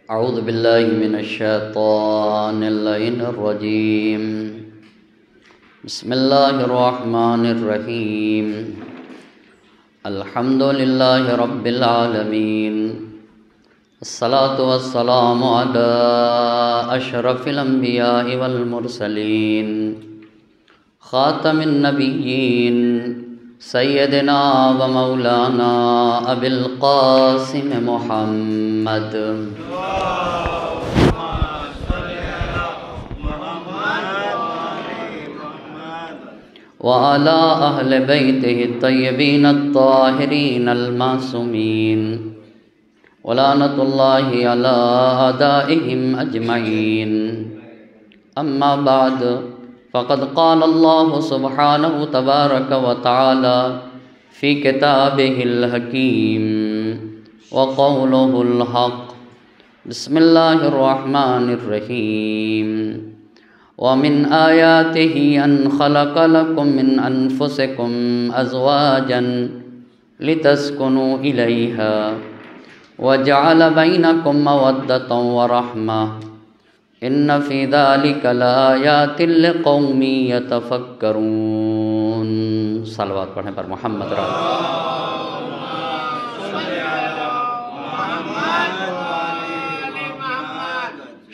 अऊज़ु बिल्लाहि मिनश्शैतानिर्रजीम। बिस्मिल्लाहिर्रहमानिर्रहीम। अल्हम्दुलिल्लाहि रब्बिल आलमीन। अस्सलातु वस्सलामु अला अशरफिल अंबियाइ वल मुरसलीन खातमिन नबिय्यीन सय्यदना व मौलाना अबिल क़ासिम मुहम्मद व अला अहले बैतिहि तय्यबीन अत्ताहिरीन अल-मासूमीन व लानतुल्लाहि अला अदाइहिम अजमईन। अम्मा बाद फ़क़द क़ाल अल्लाहु सुब्हानहु तबारक व तआला फ़ी किताबिहिल हकीम व क़ौलुहुल हक़। बिस्मिल्लाहिर रहमानिर रहीम। व मिन आयातिहि अन ख़लक़ लकुम मिन अनफुसिकुम अज़वाजन लितस्कुनू इलैहा व जअल बैनकुम मवद्दतन व रहमा इन्न फ़ी ज़ालिका लआयातिन लिक़ौमिन यतफ़क्करून। सलवात पढ़ने पर मोहम्मद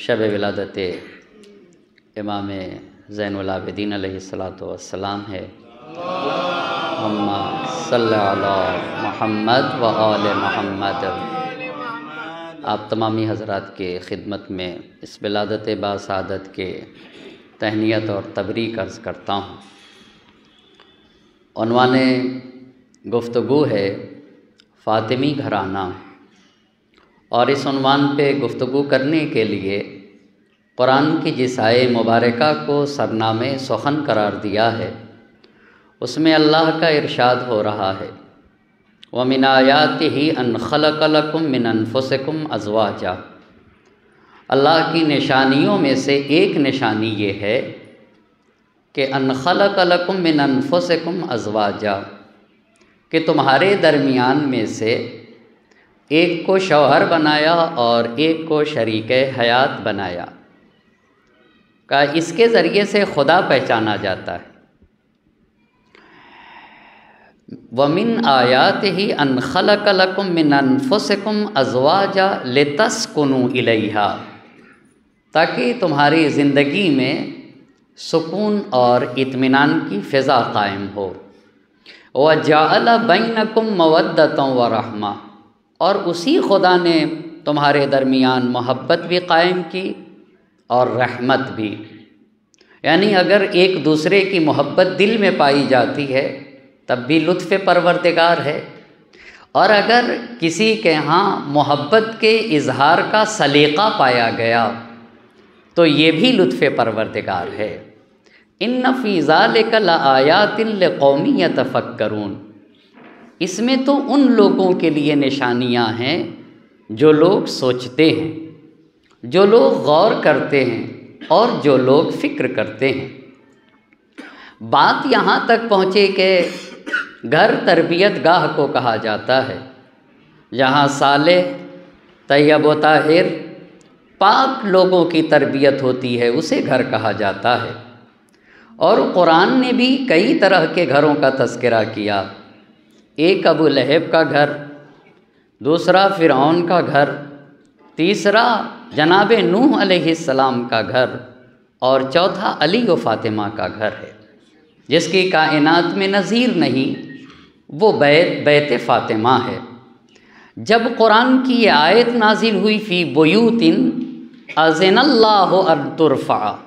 शब विलादत इमाम ज़ैनुल आबिदीन अलैहिस्सलातु वस्सलाम है। अम्मा सल्ली अला मुहम्मद व आले मुहम्मद। आप तमामी हज़रात के खिदमत में इस विलादत बासादत के तहनियत और तबरीक अर्ज़ करता हूँ। उन्वाने गुफ्तगू है फ़ातिमी घराना, और इस उन्वान पे गुफ्तगू करने के लिए कुरान की जिस आये मुबारका को सरनामे सुखन करार दिया है, उसमें अल्लाह का इरशाद हो रहा है व मिन आयातिहि अन ख़लक़ लकुम मिन अनफुसिकुम अज़वाजा। अल्लाह की निशानियों में से एक निशानी ये है कि अन ख़लक़ लकुम मिन अनफुसिकुम अज़वाजा, कि तुम्हारे दरमियान में से एक को शौहर बनाया और एक को शरीके हयात बनाया। का इसके ज़रिए से खुदा पहचाना जाता है। वमिन आयातिहि अन ख़लक़ लकुम मिन अनफुसिकुम अज़वाजा लितस्कुनू इलैहा, ताकि तुम्हारी ज़िंदगी में सुकून और इत्मीनान की फ़िज़ा कायम हो। व जअल बैनकुम मवद्दतन व रहमा, और उसी खुदा ने तुम्हारे दरमियान मोहब्बत भी कायम की और रहमत भी। यानी अगर एक दूसरे की मोहब्बत दिल में पाई जाती है तब भी लुत्फ़ परवरदिगार है, और अगर किसी के यहाँ मोहब्बत के इज़हार का सलीक़ा पाया गया तो ये भी लुत्फ़ परवरदिगार है। इन्न फ़ी ज़ालिका लआयातिन लिक़ौमिन यतफ़क्करून। इसमें तो उन लोगों के लिए निशानियाँ हैं जो लोग सोचते हैं, जो लोग गौर करते हैं और जो लोग फ़िक्र करते हैं। बात यहाँ तक पहुँचे कि घर तरबियत गाह को कहा जाता है, जहाँ सालेह तय्यब व ताहिर पाक लोगों की तरबियत होती है, उसे घर कहा जाता है। और कुरान ने भी कई तरह के घरों का तज़किरा किया। एक अबू लहब का घर, दूसरा फ़िरऔन का घर, तीसरा जनाब नूह अलैहिस्सलाम का घर, और चौथा अली व फ़ातिमा का घर है, जिसकी कायनात में नज़ीर नहीं, वो बैत फ़ातिमा है। जब कुरान की ये आयत नाजिल हुई फ़ी बुयूतिन अज़िनल्लाहु अन तुरफ़ा,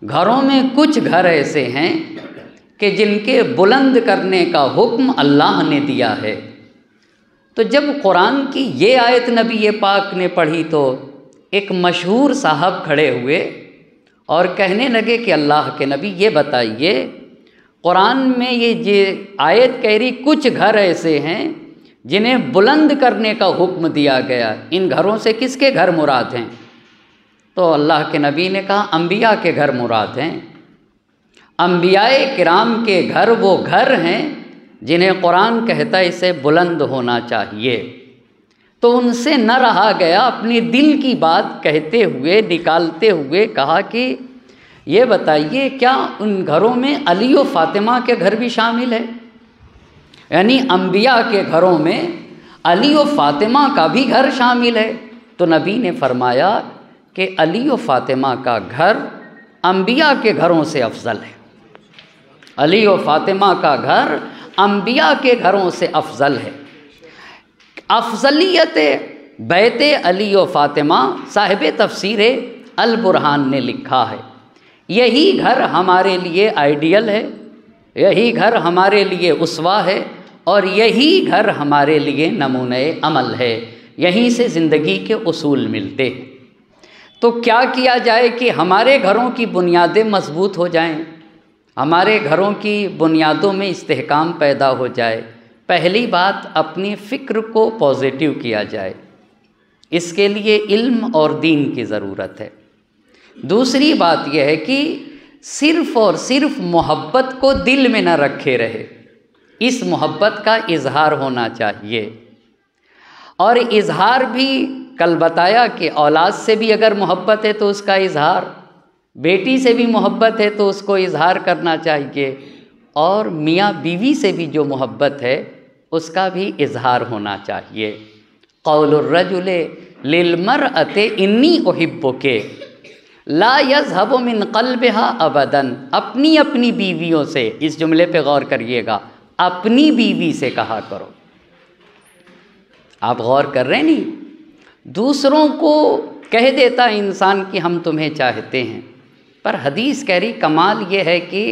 घरों में कुछ घर ऐसे हैं कि जिनके बुलंद करने का हुक्म अल्लाह ने दिया है। तो जब कुरान की ये आयत नबी पाक ने पढ़ी तो एक मशहूर साहब खड़े हुए और कहने लगे कि अल्लाह के नबी ये बताइए, कुरान में ये आयत कह रही कुछ घर ऐसे हैं जिन्हें बुलंद करने का हुक्म दिया गया, इन घरों से किसके घर मुराद हैं? तो अल्लाह के नबी ने कहा अंबिया के घर मुराद हैं। अंबियाए किराम के घर वो घर हैं जिन्हें कुरान कहता है इसे बुलंद होना चाहिए। तो उनसे न रहा गया, अपने दिल की बात कहते हुए, निकालते हुए कहा कि ये बताइए क्या उन घरों में अली और फ़ातिमा के घर भी शामिल है? यानी अंबिया के घरों में अली और फ़ातिमा का भी घर शामिल है। तो नबी ने फरमाया कि अली और फ़ातिमा का घर अंबिया के घरों से अफजल है। अली और फ़ातिमा का घर अंबिया के घरों से अफजल है। अफजलियत बैत अली और फ़ातिमा साहिब तफसीर अल बुरहान ने लिखा है, यही घर हमारे लिए आइडियल है, यही घर हमारे लिए उस्वा है और यही घर हमारे लिए नमूने अमल है, यहीं से ज़िंदगी के उसूल मिलते हैं। तो क्या किया जाए कि हमारे घरों की बुनियादें मजबूत हो जाएं, हमारे घरों की बुनियादों में इस्तेहकाम पैदा हो जाए। पहली बात, अपनी फ़िक्र को पॉजिटिव किया जाए, इसके लिए इल्म और दीन की ज़रूरत है। दूसरी बात यह है कि सिर्फ़ और सिर्फ मोहब्बत को दिल में न रखे रहे, इस मोहब्बत का इजहार होना चाहिए। और इजहार भी कल बताया कि औलाद से भी अगर मोहब्बत है तो उसका इजहार, बेटी से भी मोहब्बत है तो उसको इजहार करना चाहिए, और मियाँ बीवी से भी जो मोहब्बत है उसका भी इजहार होना चाहिए। क़ौलुर्रजुल लिलमरअति इन्नी उहिब्बुके ला यज़हबु मिन क़ल्बिहा अबदन। अपनी अपनी बीवियों से, इस जुमले पे गौर करिएगा, अपनी बीवी से कहा करो। आप गौर कर रहे नहीं, दूसरों को कह देता इंसान कि हम तुम्हें चाहते हैं, पर हदीस कह रही कमाल ये है कि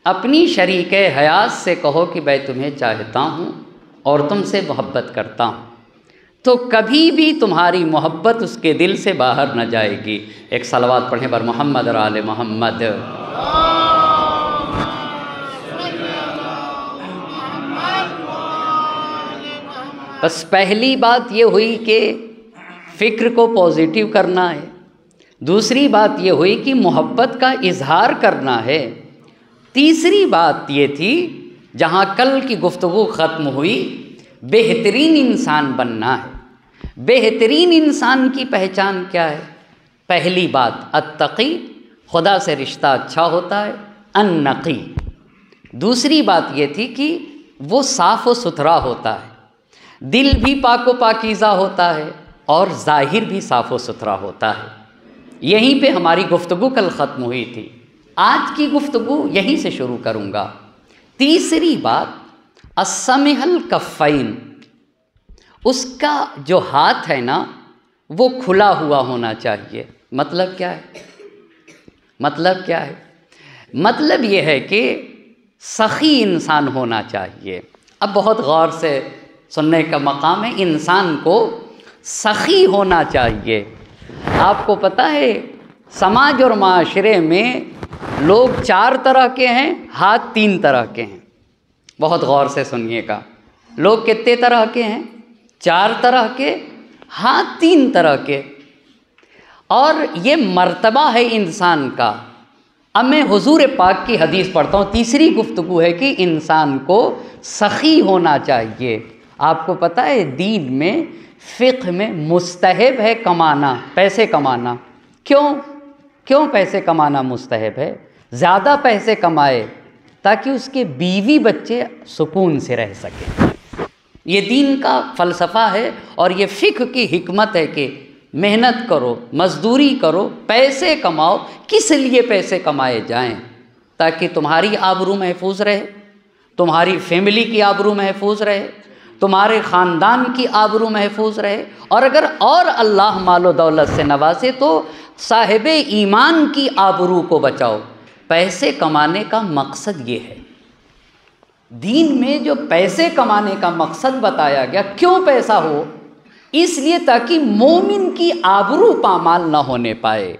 अपनी शरीक हयात से कहो कि मैं तुम्हें चाहता हूँ और तुमसे मोहब्बत करता हूँ, तो कभी भी तुम्हारी मोहब्बत उसके दिल से बाहर न जाएगी। एक सलवात पढ़ें बर मोहम्मद और आले मोहम्मद। बस पहली बात ये हुई कि फ़िक्र को पॉजिटिव करना है। दूसरी बात ये हुई कि मोहब्बत का इजहार करना है। तीसरी बात ये थी, जहाँ कल की गुफ्तगू ख़त्म हुई, बेहतरीन इंसान बनना है। बेहतरीन इंसान की पहचान क्या है? पहली बात अत्तक़ी, खुदा से रिश्ता अच्छा होता है, अन्नक़ी। दूसरी बात ये थी कि वो साफ़ व सुथरा होता है, दिल भी पाको पाकीज़ा होता है और ज़ाहिर भी साफ़ व सुथरा होता है। यहीं पे हमारी गुफ्तगू कल ख़त्म हुई थी, आज की गुफ्तगू यहीं से शुरू करूँगा। तीसरी बात अस्समिहल कफ़ैन, उसका जो हाथ है ना वो खुला हुआ होना चाहिए। मतलब क्या है? मतलब क्या है? मतलब ये है कि सखी इंसान होना चाहिए। अब बहुत गौर से सुनने का मकाम है, इंसान को सखी होना चाहिए। आपको पता है समाज और माशरे में लोग 4 तरह के हैं, हाथ 3 तरह के हैं। बहुत गौर से सुनिएगा, लोग कितने तरह के हैं? 4 तरह के, हाथ 3 तरह के। और ये मर्तबा है इंसान का। अब मैं हुजूर पाक की हदीस पढ़ता हूँ। तीसरी गुफ्तगू है कि इंसान को सखी होना चाहिए। आपको पता है दीन में, फ़िक़्ह में मुस्तहब है कमाना, पैसे कमाना। क्यों पैसे कमाना मुस्तहब है? ज़्यादा पैसे कमाए ताकि उसके बीवी बच्चे सुकून से रह सकें। ये दीन का फ़लसफ़ा है और ये फ़िक़्ह की हिकमत है कि मेहनत करो, मज़दूरी करो, पैसे कमाओ। किस लिए पैसे कमाए जाएं? ताकि तुम्हारी आबरू महफूज रहे, तुम्हारी फैमिली की आबरू महफूज रहे, तुम्हारे ख़ानदान की आबरू महफूज रहे। और अगर और अल्लाह मालो दौलत से नवाजे तो साहिब ईमान की आबरू को बचाओ। पैसे कमाने का मकसद ये है। दीन में जो पैसे कमाने का मकसद बताया गया, क्यों पैसा हो? इसलिए ताकि मोमिन की आबरू पामाल न होने पाए।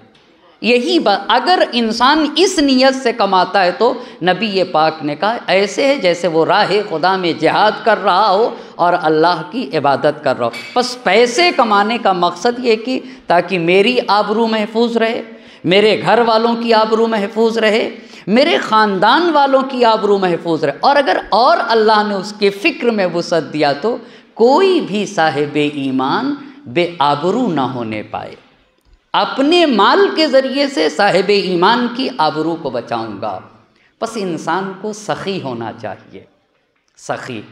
यही बात, अगर इंसान इस नीयत से कमाता है तो नबी ये पाक ने कहा ऐसे है जैसे वो राह खुदा में जिहाद कर रहा हो और अल्लाह की इबादत कर रहा हो। बस पैसे कमाने का मकसद ये कि ताकि मेरी आबरू महफूज रहे, मेरे घर वालों की आबरू महफूज रहे, मेरे ख़ानदान वालों की आबरू महफूज रहे। और अगर और अल्लाह ने उसके फ़िक्र में वुसअत दिया तो कोई भी साहिब ईमान बेआबरू ना होने पाए। अपने माल के ज़रिए से साहिब ईमान की आबरू को बचाऊंगा। बस इंसान को सखी होना चाहिए। सखी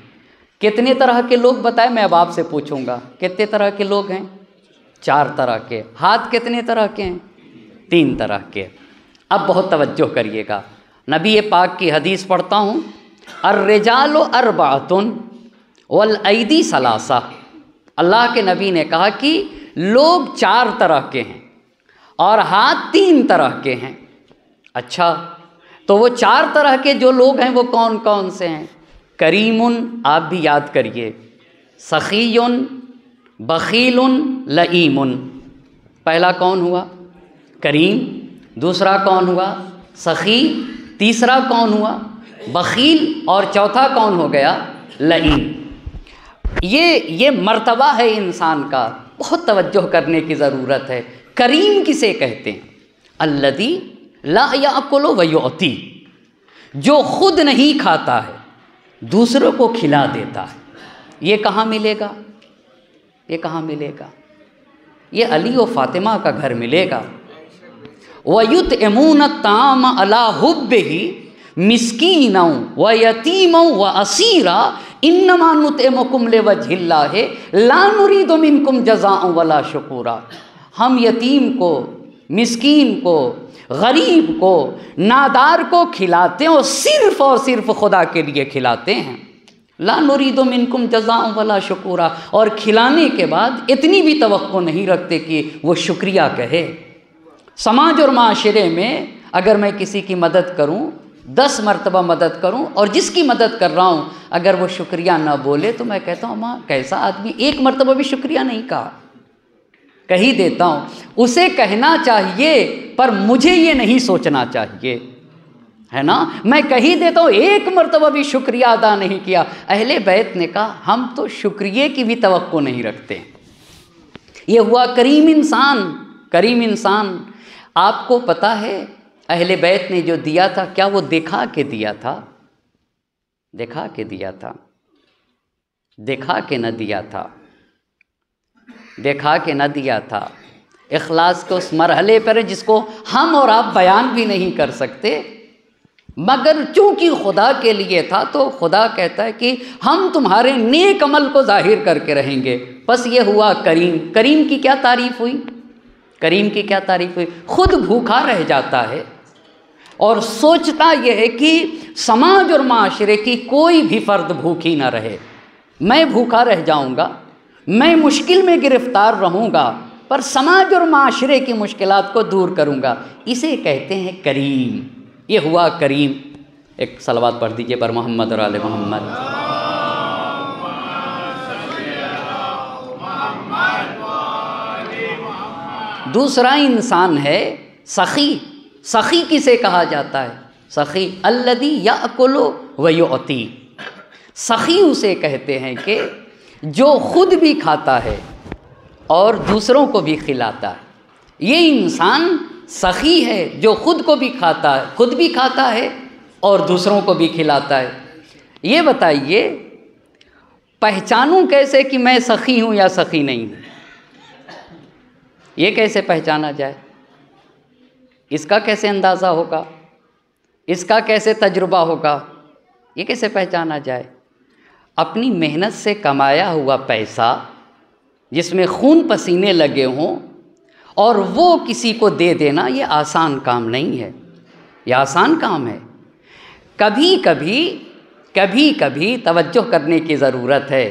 कितने तरह के लोग बताए, मैं अब आपसे पूछूंगा कितने तरह के लोग हैं? 4 तरह के। हाथ कितने तरह के हैं? 3 तरह के। अब बहुत तवज्जो करिएगा, नबी पाक की हदीस पढ़ता हूँ। अर्रिजालु अर्बाअतुन वल ऐदी सलासा। अल्लाह के नबी ने कहा कि लोग 4 तरह के हैं और हाथ 3 तरह के हैं। अच्छा, तो वो 4 तरह के जो लोग हैं वो कौन कौन से हैं? करीमुन, आप भी याद करिए, सखीयुन, बखीलुन, लईमुन। पहला कौन हुआ? करीम। दूसरा कौन हुआ? सखी। तीसरा कौन हुआ? बखील। और चौथा कौन हो गया? लईम। ये मर्तबा है इंसान का, बहुत तवज्जो करने की ज़रूरत है। करीम किसे कहते हैं? अल्लज़ी ला याकुलु व युअती, जो खुद नहीं खाता है दूसरों को खिला देता है। ये कहाँ मिलेगा? ये कहाँ मिलेगा? ये अली व फातिमा का घर मिलेगा। वयुतइमून अत्ताम अला हुब्बिही मिस्कीनौ व यतीमौ व असीरा इन्नमा नुतइमुकुम लिवजहिल्लाहि ला नुरीदु मिनकुम जज़ाअन वला शुकूरा। हम यतीम को, मिस्कीन को, गरीब को, नादार को खिलाते हैं और सिर्फ खुदा के लिए खिलाते हैं। ला नुरीदु मिनकुम जज़ाअन वला शुकूरा। और खिलाने के बाद इतनी भी तवक्को नहीं रखते कि वो शुक्रिया कहे। समाज और माशरे में अगर मैं किसी की मदद करूं, 10 मरतबा मदद करूं, और जिसकी मदद कर रहा हूं अगर वो शुक्रिया ना बोले तो मैं कहता हूं माँ कैसा आदमी, 1 मरतबा भी शुक्रिया नहीं कहा। कही देता हूं, उसे कहना चाहिए पर मुझे ये नहीं सोचना चाहिए, है ना। मैं कही देता हूं, 1 मरतबा भी शुक्रिया अदा नहीं किया। अहले बैत ने कहा हम तो शुक्रिया की भी तवक्को नहीं रखते। ये हुआ करीम इंसान। करीम इंसान। आपको पता है अहले बैत ने जो दिया था, क्या वो दिखा के दिया था? दिखा के दिया था? दिखा के न दिया था। दिखा के न दिया था। इखलास के उस मरहले पर जिसको हम और आप बयान भी नहीं कर सकते, मगर चूंकि खुदा के लिए था तो खुदा कहता है कि हम तुम्हारे नेक अमल को जाहिर करके रहेंगे। बस ये हुआ करीम। करीम की क्या तारीफ़ हुई? करीम की क्या तारीफ़ हुई? खुद भूखा रह जाता है और सोचता यह है कि समाज और माशरे की कोई भी फ़र्द भूखी ना रहे। मैं भूखा रह जाऊंगा, मैं मुश्किल में गिरफ्तार रहूंगा, पर समाज और माशरे की मुश्किलात को दूर करूंगा। इसे कहते हैं करीम। ये हुआ करीम। एक सलवात पढ़ दीजिए पर मोहम्मद और आले मोहम्मद। दूसरा इंसान है सखी। सखी किसे कहा जाता है? सखी अल्लदी याकुलु व युअती। सखी उसे कहते हैं कि जो खुद भी खाता है और दूसरों को भी खिलाता है। ये इंसान सखी है जो खुद को भी खाता है, खुद भी खाता है और दूसरों को भी खिलाता है। ये बताइए पहचानूं कैसे कि मैं सखी हूँ या सखी नहीं हूँ? ये कैसे पहचाना जाए? इसका कैसे अंदाज़ा होगा? इसका कैसे तजुर्बा होगा? ये कैसे पहचाना जाए? अपनी मेहनत से कमाया हुआ पैसा जिसमें खून पसीने लगे हों और वो किसी को दे देना, ये आसान काम नहीं है। ये आसान काम है। कभी कभी तवज्जो करने की ज़रूरत है।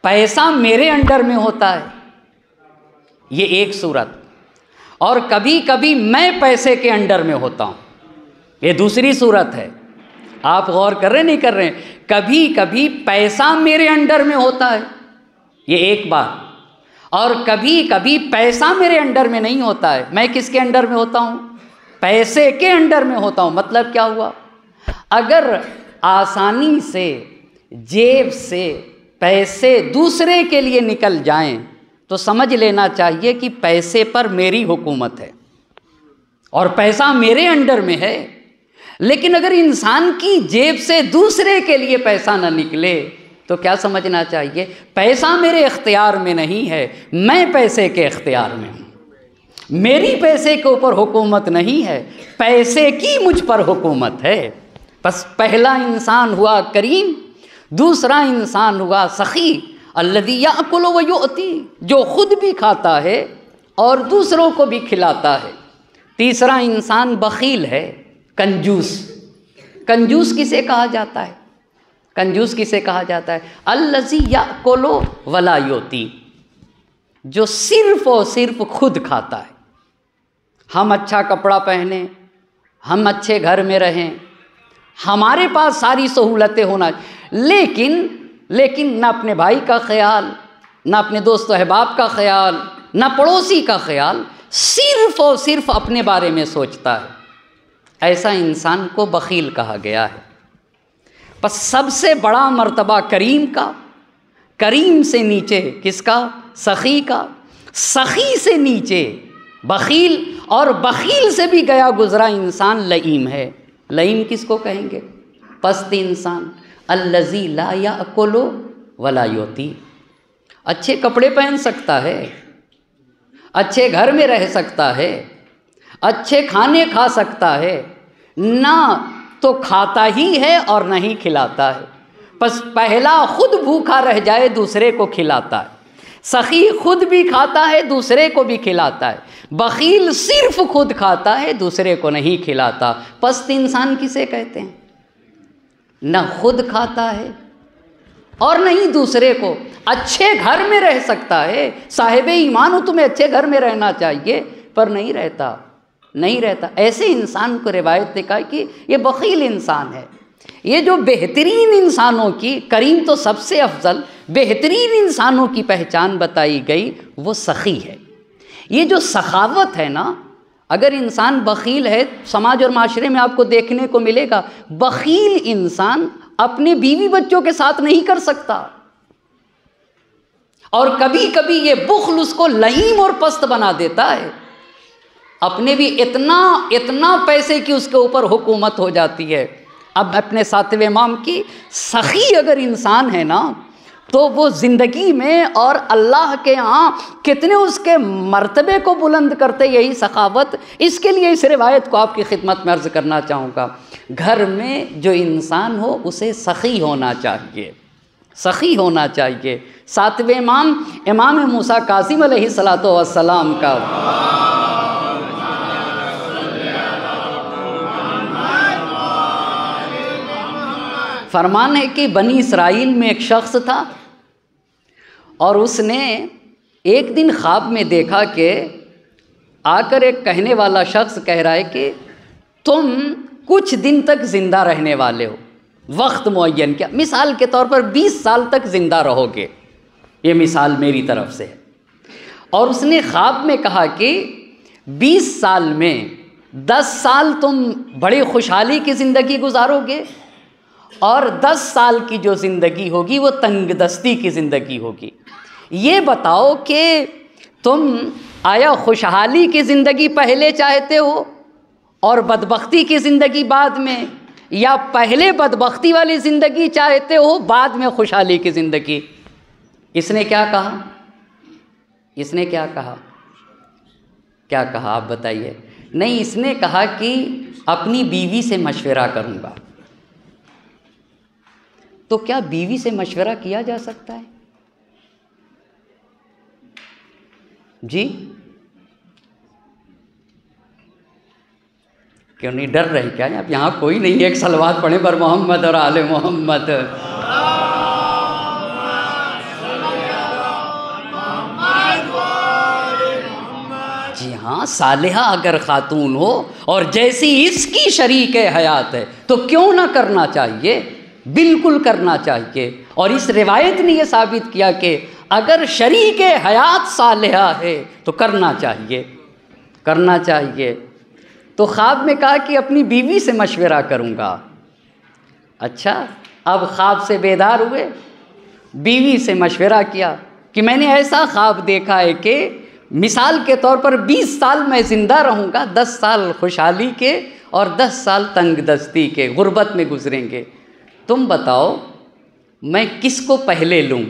पैसा मेरे अंडर में होता है, ये एक सूरत, और कभी कभी मैं पैसे के अंडर में होता हूँ, ये दूसरी सूरत है। आप गौर कर रहे नहीं कर रहे? कभी कभी पैसा मेरे अंडर में होता है, ये एक बात, और कभी कभी पैसा मेरे अंडर में नहीं होता है। मैं किसके अंडर में होता हूँ? पैसे के अंडर में होता हूँ। मतलब क्या हुआ? अगर आसानी से जेब से पैसे दूसरे के लिए निकल जाएं तो समझ लेना चाहिए कि पैसे पर मेरी हुकूमत है और पैसा मेरे अंडर में है। लेकिन अगर इंसान की जेब से दूसरे के लिए पैसा ना निकले तो क्या समझना चाहिए? पैसा मेरे इख्तियार में नहीं है, मैं पैसे के इख्तियार में हूँ। मेरी पैसे के ऊपर हुकूमत नहीं है, पैसे की मुझ पर हुकूमत है। बस पहला इंसान हुआ करीम, दूसरा इंसान हुआ सखी, अल्लज़ी याकुलु व युअती, जो खुद भी खाता है और दूसरों को भी खिलाता है। तीसरा इंसान बखील है, कंजूस। कंजूस किसे कहा जाता है? कंजूस किसे कहा जाता है? अल्लज़ी याकुलु वला युअती, जो सिर्फ और सिर्फ खुद खाता है। हम अच्छा कपड़ा पहने, हम अच्छे घर में रहें, हमारे पास सारी सहूलतें होना, लेकिन न अपने भाई का ख्याल, न अपने दोस्त अहबाब का ख्याल, न पड़ोसी का ख्याल, सिर्फ और सिर्फ अपने बारे में सोचता है। ऐसा इंसान को बखील कहा गया है। बस सबसे बड़ा मर्तबा करीम का, करीम से नीचे किसका? सखी का, सखी से नीचे बखील, और बखील से भी गया गुजरा इंसान लईम है। लईम किसको कहेंगे? पस्त इंसान। अल्लज़ी ला याकुलु वला युती, अच्छे कपड़े पहन सकता है, अच्छे घर में रह सकता है, अच्छे खाने खा सकता है, ना तो खाता ही है और नहीं खिलाता है। बस पहला खुद भूखा रह जाए, दूसरे को खिलाता है। सखी खुद भी खाता है, दूसरे को भी खिलाता है। बखील सिर्फ खुद खाता है, दूसरे को नहीं खिलाता। पस्त इंसान किसे कहते हैं? न खुद खाता है और नहीं दूसरे को। अच्छे घर में रह सकता है, साहिबे ईमान हो, तुम्हें अच्छे घर में रहना चाहिए, पर नहीं रहता, नहीं रहता। ऐसे इंसान को रिवायत ने कहा कि ये बखील इंसान है। ये जो बेहतरीन इंसानों की, करीम तो सबसे अफजल, बेहतरीन इंसानों की पहचान बताई गई, वो सखी है। ये जो सखावत है ना, अगर इंसान बखील है, समाज और माशरे में आपको देखने को मिलेगा, बखील इंसान अपने बीवी बच्चों के साथ नहीं कर सकता, और कभी कभी ये बुख्ल उसको लईम और पस्त बना देता है। अपने भी इतना पैसे की उसके ऊपर हुकूमत हो जाती है। अब अपने सातवें इमाम की सखी अगर इंसान है ना, तो वो ज़िंदगी में और अल्लाह के यहाँ कितने उसके मर्तबे को बुलंद करते, यही सखावत। इसके लिए इस रिवायत को आपकी खिदमत में अर्ज़ करना चाहूँगा। घर में जो इंसान हो उसे सखी होना चाहिए, सखी होना चाहिए। सातवें इमाम, इमाम मूसा कासिम अलैहिस्सलातु वस्सलाम का फरमान है कि बनी इसराइल में एक शख्स था, और उसने एक दिन ख्वाब में देखा कि आकर एक कहने वाला शख्स कह रहा है कि तुम कुछ दिन तक ज़िंदा रहने वाले हो, वक्त मुअय्यन किया, मिसाल के तौर पर 20 साल तक ज़िंदा रहोगे, ये मिसाल मेरी तरफ से है। और उसने ख्वाब में कहा कि 20 साल में 10 साल तुम बड़ी खुशहाली की ज़िंदगी गुजारोगे, और 10 साल की जो ज़िंदगी होगी वो तंगदस्ती की ज़िंदगी होगी। ये बताओ कि तुम आया खुशहाली की ज़िंदगी पहले चाहते हो और बदबख्ती की ज़िंदगी बाद में, या पहले बदबख्ती वाली ज़िंदगी चाहते हो, बाद में खुशहाली की ज़िंदगी? इसने क्या कहा? इसने क्या कहा? क्या कहा आप बताइए? नहीं, इसने कहा कि अपनी बीवी से मशवरा करूँगा। तो क्या बीवी से मशवरा किया जा सकता है? जी क्यों नहीं डर रहे क्या? अब यहाँ कोई नहीं है, एक सलवात पढ़े पर मोहम्मद और आले मोहम्मद। जी हाँ, सालिहा अगर खातून हो और जैसी इसकी शरीक हयात है तो क्यों ना करना चाहिए, बिल्कुल करना चाहिए। और इस रिवायत ने यह साबित किया कि अगर शरीक हयात सालिहा है तो करना चाहिए, करना चाहिए। तो ख्वाब में कहा कि अपनी बीवी से मशवरा करूँगा। अच्छा, अब ख्वाब से बेदार हुए, बीवी से मशवरा किया कि मैंने ऐसा ख्वाब देखा है कि मिसाल के तौर पर 20 साल मैं ज़िंदा रहूँगा, 10 साल खुशहाली के और 10 साल तंगदस्ती के, गुर्बत में गुजरेंगे। तुम बताओ मैं किसको पहले लूँ,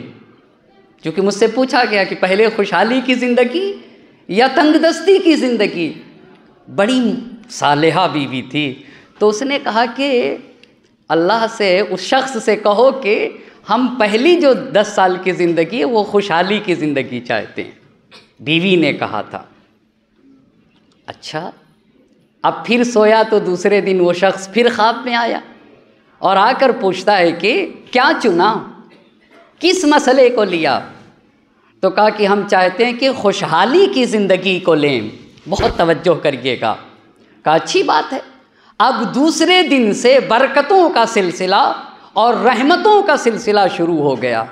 क्योंकि मुझसे पूछा गया कि पहले खुशहाली की ज़िंदगी या तंगदस्ती की ज़िंदगी। बड़ी सालेहा बीवी थी, तो उसने कहा कि अल्लाह से, उस शख्स से कहो कि हम पहली जो 10 साल की ज़िंदगी है वो खुशहाली की ज़िंदगी चाहते हैं। बीवी ने कहा था। अच्छा, अब फिर सोया तो दूसरे दिन वो शख्स फिर ख्वाब में आया और आकर पूछता है कि क्या चुना, किस मसले को लिया। तो कहा कि हम चाहते हैं कि खुशहाली की ज़िंदगी को लें। बहुत तवज्जो करिएगा। कहा अच्छी बात है। अब दूसरे दिन से बरकतों का सिलसिला और रहमतों का सिलसिला शुरू हो गया।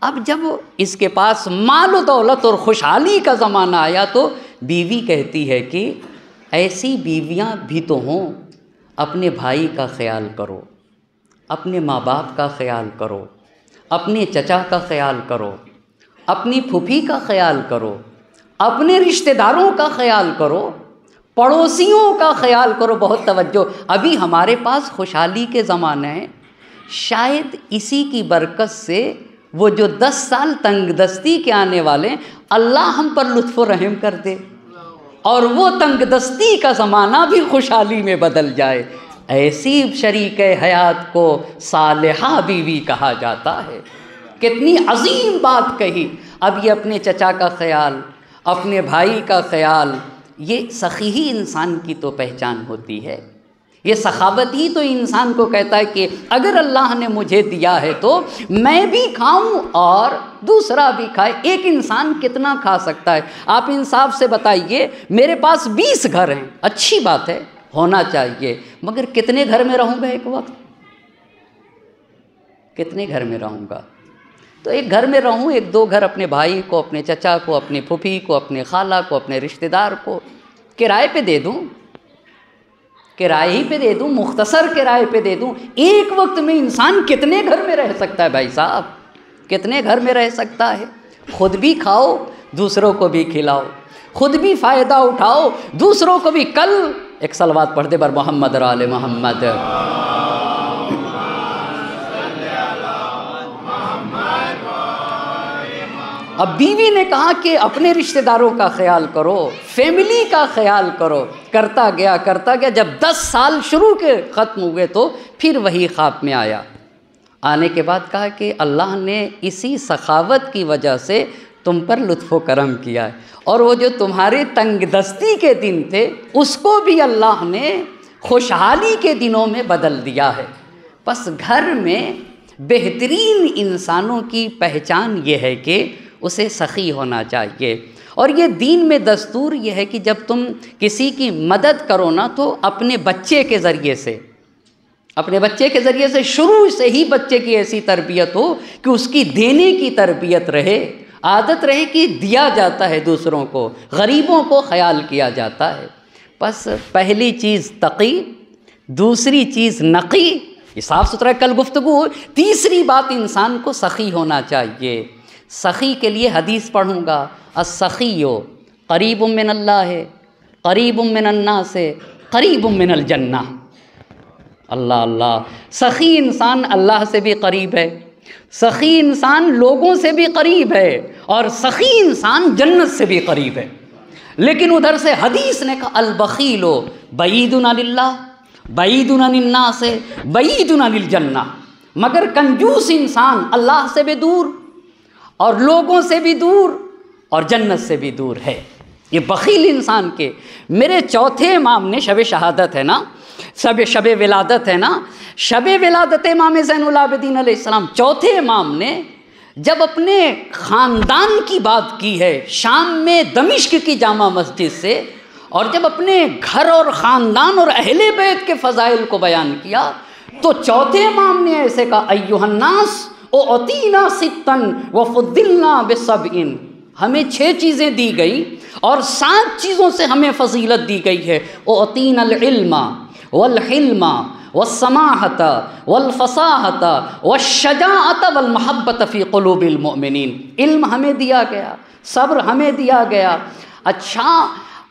अब जब इसके पास माल दौलत और खुशहाली का ज़माना आया तो बीवी कहती है कि ऐसी बीवियां भी तो हों, अपने भाई का ख्याल करो, अपने माँ बाप का ख्याल करो, अपने चचा का ख्याल करो, अपनी फूफी का ख्याल करो, अपने रिश्तेदारों का ख्याल करो, पड़ोसियों का ख्याल करो। बहुत तवज्जो। अभी हमारे पास खुशहाली के ज़माने हैं, शायद इसी की बरकत से वो जो 10 साल तंगदस्ती के आने वाले, अल्लाह हम पर लुत्फ़ रहम कर दे और वो तंगदस्ती का ज़माना भी खुशहाली में बदल जाए। ऐसी शरीक हयात को सालेहा बीवी कहा जाता है। कितनी अजीम बात कही। अब ये अपने चचा का ख्याल, अपने भाई का ख्याल, ये सखी ही इंसान की तो पहचान होती है। ये सखावत ही तो इंसान को कहता है कि अगर अल्लाह ने मुझे दिया है तो मैं भी खाऊं और दूसरा भी खाए। एक इंसान कितना खा सकता है? आप इंसाफ से बताइए। मेरे पास 20 घर हैं, अच्छी बात है, होना चाहिए, मगर कितने घर में रहूँगा एक वक्त? कितने घर में रहूँगा? तो एक घर में रहूँ, 1-2 घर अपने भाई को, अपने चचा को, अपनी फूफी को, अपने खाला को, अपने रिश्तेदार को किराए पे दे दूँ, किराए ही पे दे दूँ, मुख्तसर किराए पे दे दूँ। एक वक्त में इंसान कितने घर में रह सकता है भाई साहब? कितने घर में रह सकता है? खुद भी खाओ, दूसरों को भी खिलाओ, खुद भी फ़ायदा उठाओ, दूसरों को भी। कल एक सलवात पढ़ दे बर मोहम्मद आले मोहम्मद। अब बीवी ने कहा कि अपने रिश्तेदारों का ख्याल करो, फैमिली का ख्याल करो। करता गया। जब 10 साल शुरू के ख़त्म हुए तो फिर वही ख्वाब में आया। आने के बाद कहा कि अल्लाह ने इसी सखावत की वजह से तुम पर लुत्फ़ करम किया है, और वो जो तुम्हारे तंगदस्ती के दिन थे उसको भी अल्लाह ने खुशहाली के दिनों में बदल दिया है। बस घर में बेहतरीन इंसानों की पहचान ये है कि उसे सखी होना चाहिए। और ये दीन में दस्तूर ये है कि जब तुम किसी की मदद करो ना, तो अपने बच्चे के ज़रिए से शुरू से ही बच्चे की ऐसी तरबियत हो कि उसकी देने की तरबियत रहे, आदत रहे कि दिया जाता है दूसरों को, गरीबों को ख्याल किया जाता है। बस पहली चीज़ तक़ी, दूसरी चीज़ नक़ी, ये साफ़ सुथरा कल गुफ्तगू। तीसरी बात, इंसान को सखी होना चाहिए। सखी के लिए हदीस पढ़ूँगा, अस्सखियो करीबुम मिनल्लाह, करीबुम मिनन्नास, करीबुम मिनल जन्ना। अल्लाह अल्लाह। सखी इंसान अल्लाह से भी करीब है, सखी इंसान लोगों से भी करीब है, और सखी इंसान जन्नत से भी करीब है। लेकिन उधर से हदीस ने कहा अल बखीलो बईदुन अनिल्लाह, बईदुन अनिन्नास, बईदुन अनिल जन्ना। मगर कंजूस इंसान अल्लाह से भी दूर और लोगों से भी दूर और जन्नत से भी दूर है। ये बखील इंसान के। मेरे चौथे इमाम ने, शब शहादत है ना, शब विलादत है ना, शब विलादत इमाम ज़ैनुल आबिदीन अलैहिस्सलाम, चौथे इमाम ने जब अपने ख़ानदान की बात की है शाम में दमिश्क की जामा मस्जिद से, और जब अपने घर और ख़ानदान और अहले बैत के फ़ज़ाइल को बयान किया, तो चौथे इमाम ने ऐसे कहा अय्युहन्नास ओ अतीना सित्तन व फुद्दिलना बिसबइन। हमें 6 चीज़ें दी गई और 7 चीज़ों से हमें फजीलत दी गई है। ओ अतीनल इल्मा वल हिल्मा वस्समाहत वल फसाहत वश्शजाअत वल महब्बत फ़ी क़ुलूबिल मुमिनीन। इल्म हमें दिया गया, सब्र हमें दिया गया, अच्छा,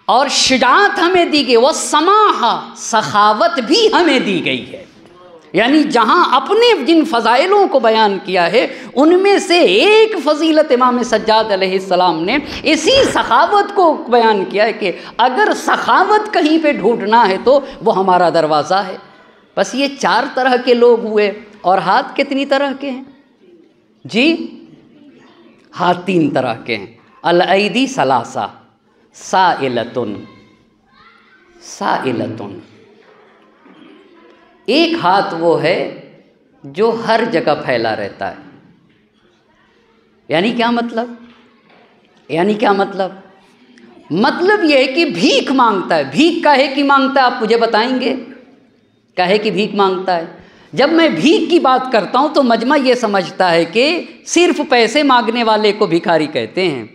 और शुजाअत हमें दी गई, वस्समाहा, सखावत भी हमें दी गई है। यानी जहाँ अपने जिन फ़ज़ाइलों को बयान किया है उनमें से एक फ़जीलत इमाम सज्जाद अलैहिस्सलाम ने इसी सखावत को बयान किया है कि अगर सखावत कहीं पे ढूंढना है तो वो हमारा दरवाज़ा है। बस ये 4 तरह के लोग हुए। और हाथ कितनी तरह के हैं जी? हाथ 3 तरह के हैं। अल-ऐदी सलासा, साइलतुन, साइलतुन। एक हाथ वो है जो हर जगह फैला रहता है। यानी क्या मतलब? यानी क्या मतलब? मतलब ये है कि भीख मांगता है। भीख काहे की मांगता है आप मुझे बताएंगे? काहे की भीख मांगता है? जब मैं भीख की बात करता हूँ तो मजमा ये समझता है कि सिर्फ पैसे मांगने वाले को भिखारी कहते हैं।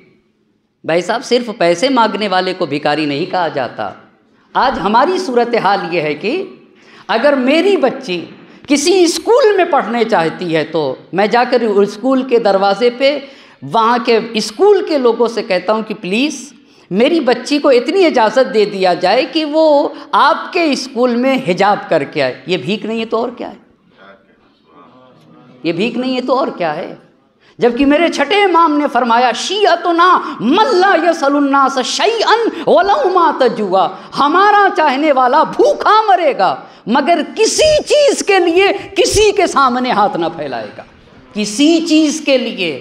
भाई साहब, सिर्फ पैसे मांगने वाले को भिखारी नहीं कहा जाता। आज हमारी सूरत हाल ये है कि अगर मेरी बच्ची किसी स्कूल में पढ़ने चाहती है तो मैं जाकर उस स्कूल के दरवाजे पे वहाँ के स्कूल के लोगों से कहता हूँ कि प्लीज़ मेरी बच्ची को इतनी इजाज़त दे दिया जाए कि वो आपके स्कूल में हिजाब करके आए। ये भीख नहीं है तो और क्या है? ये भीख नहीं है तो और क्या है? जबकि मेरे छठे इमाम ने फरमाया शियतुना मल्ला यसलुन्नास शैअन वलौ मात जुआ। हमारा चाहने वाला भूखा मरेगा मगर किसी चीज़ के लिए किसी के सामने हाथ ना फैलाएगा। किसी चीज़ के लिए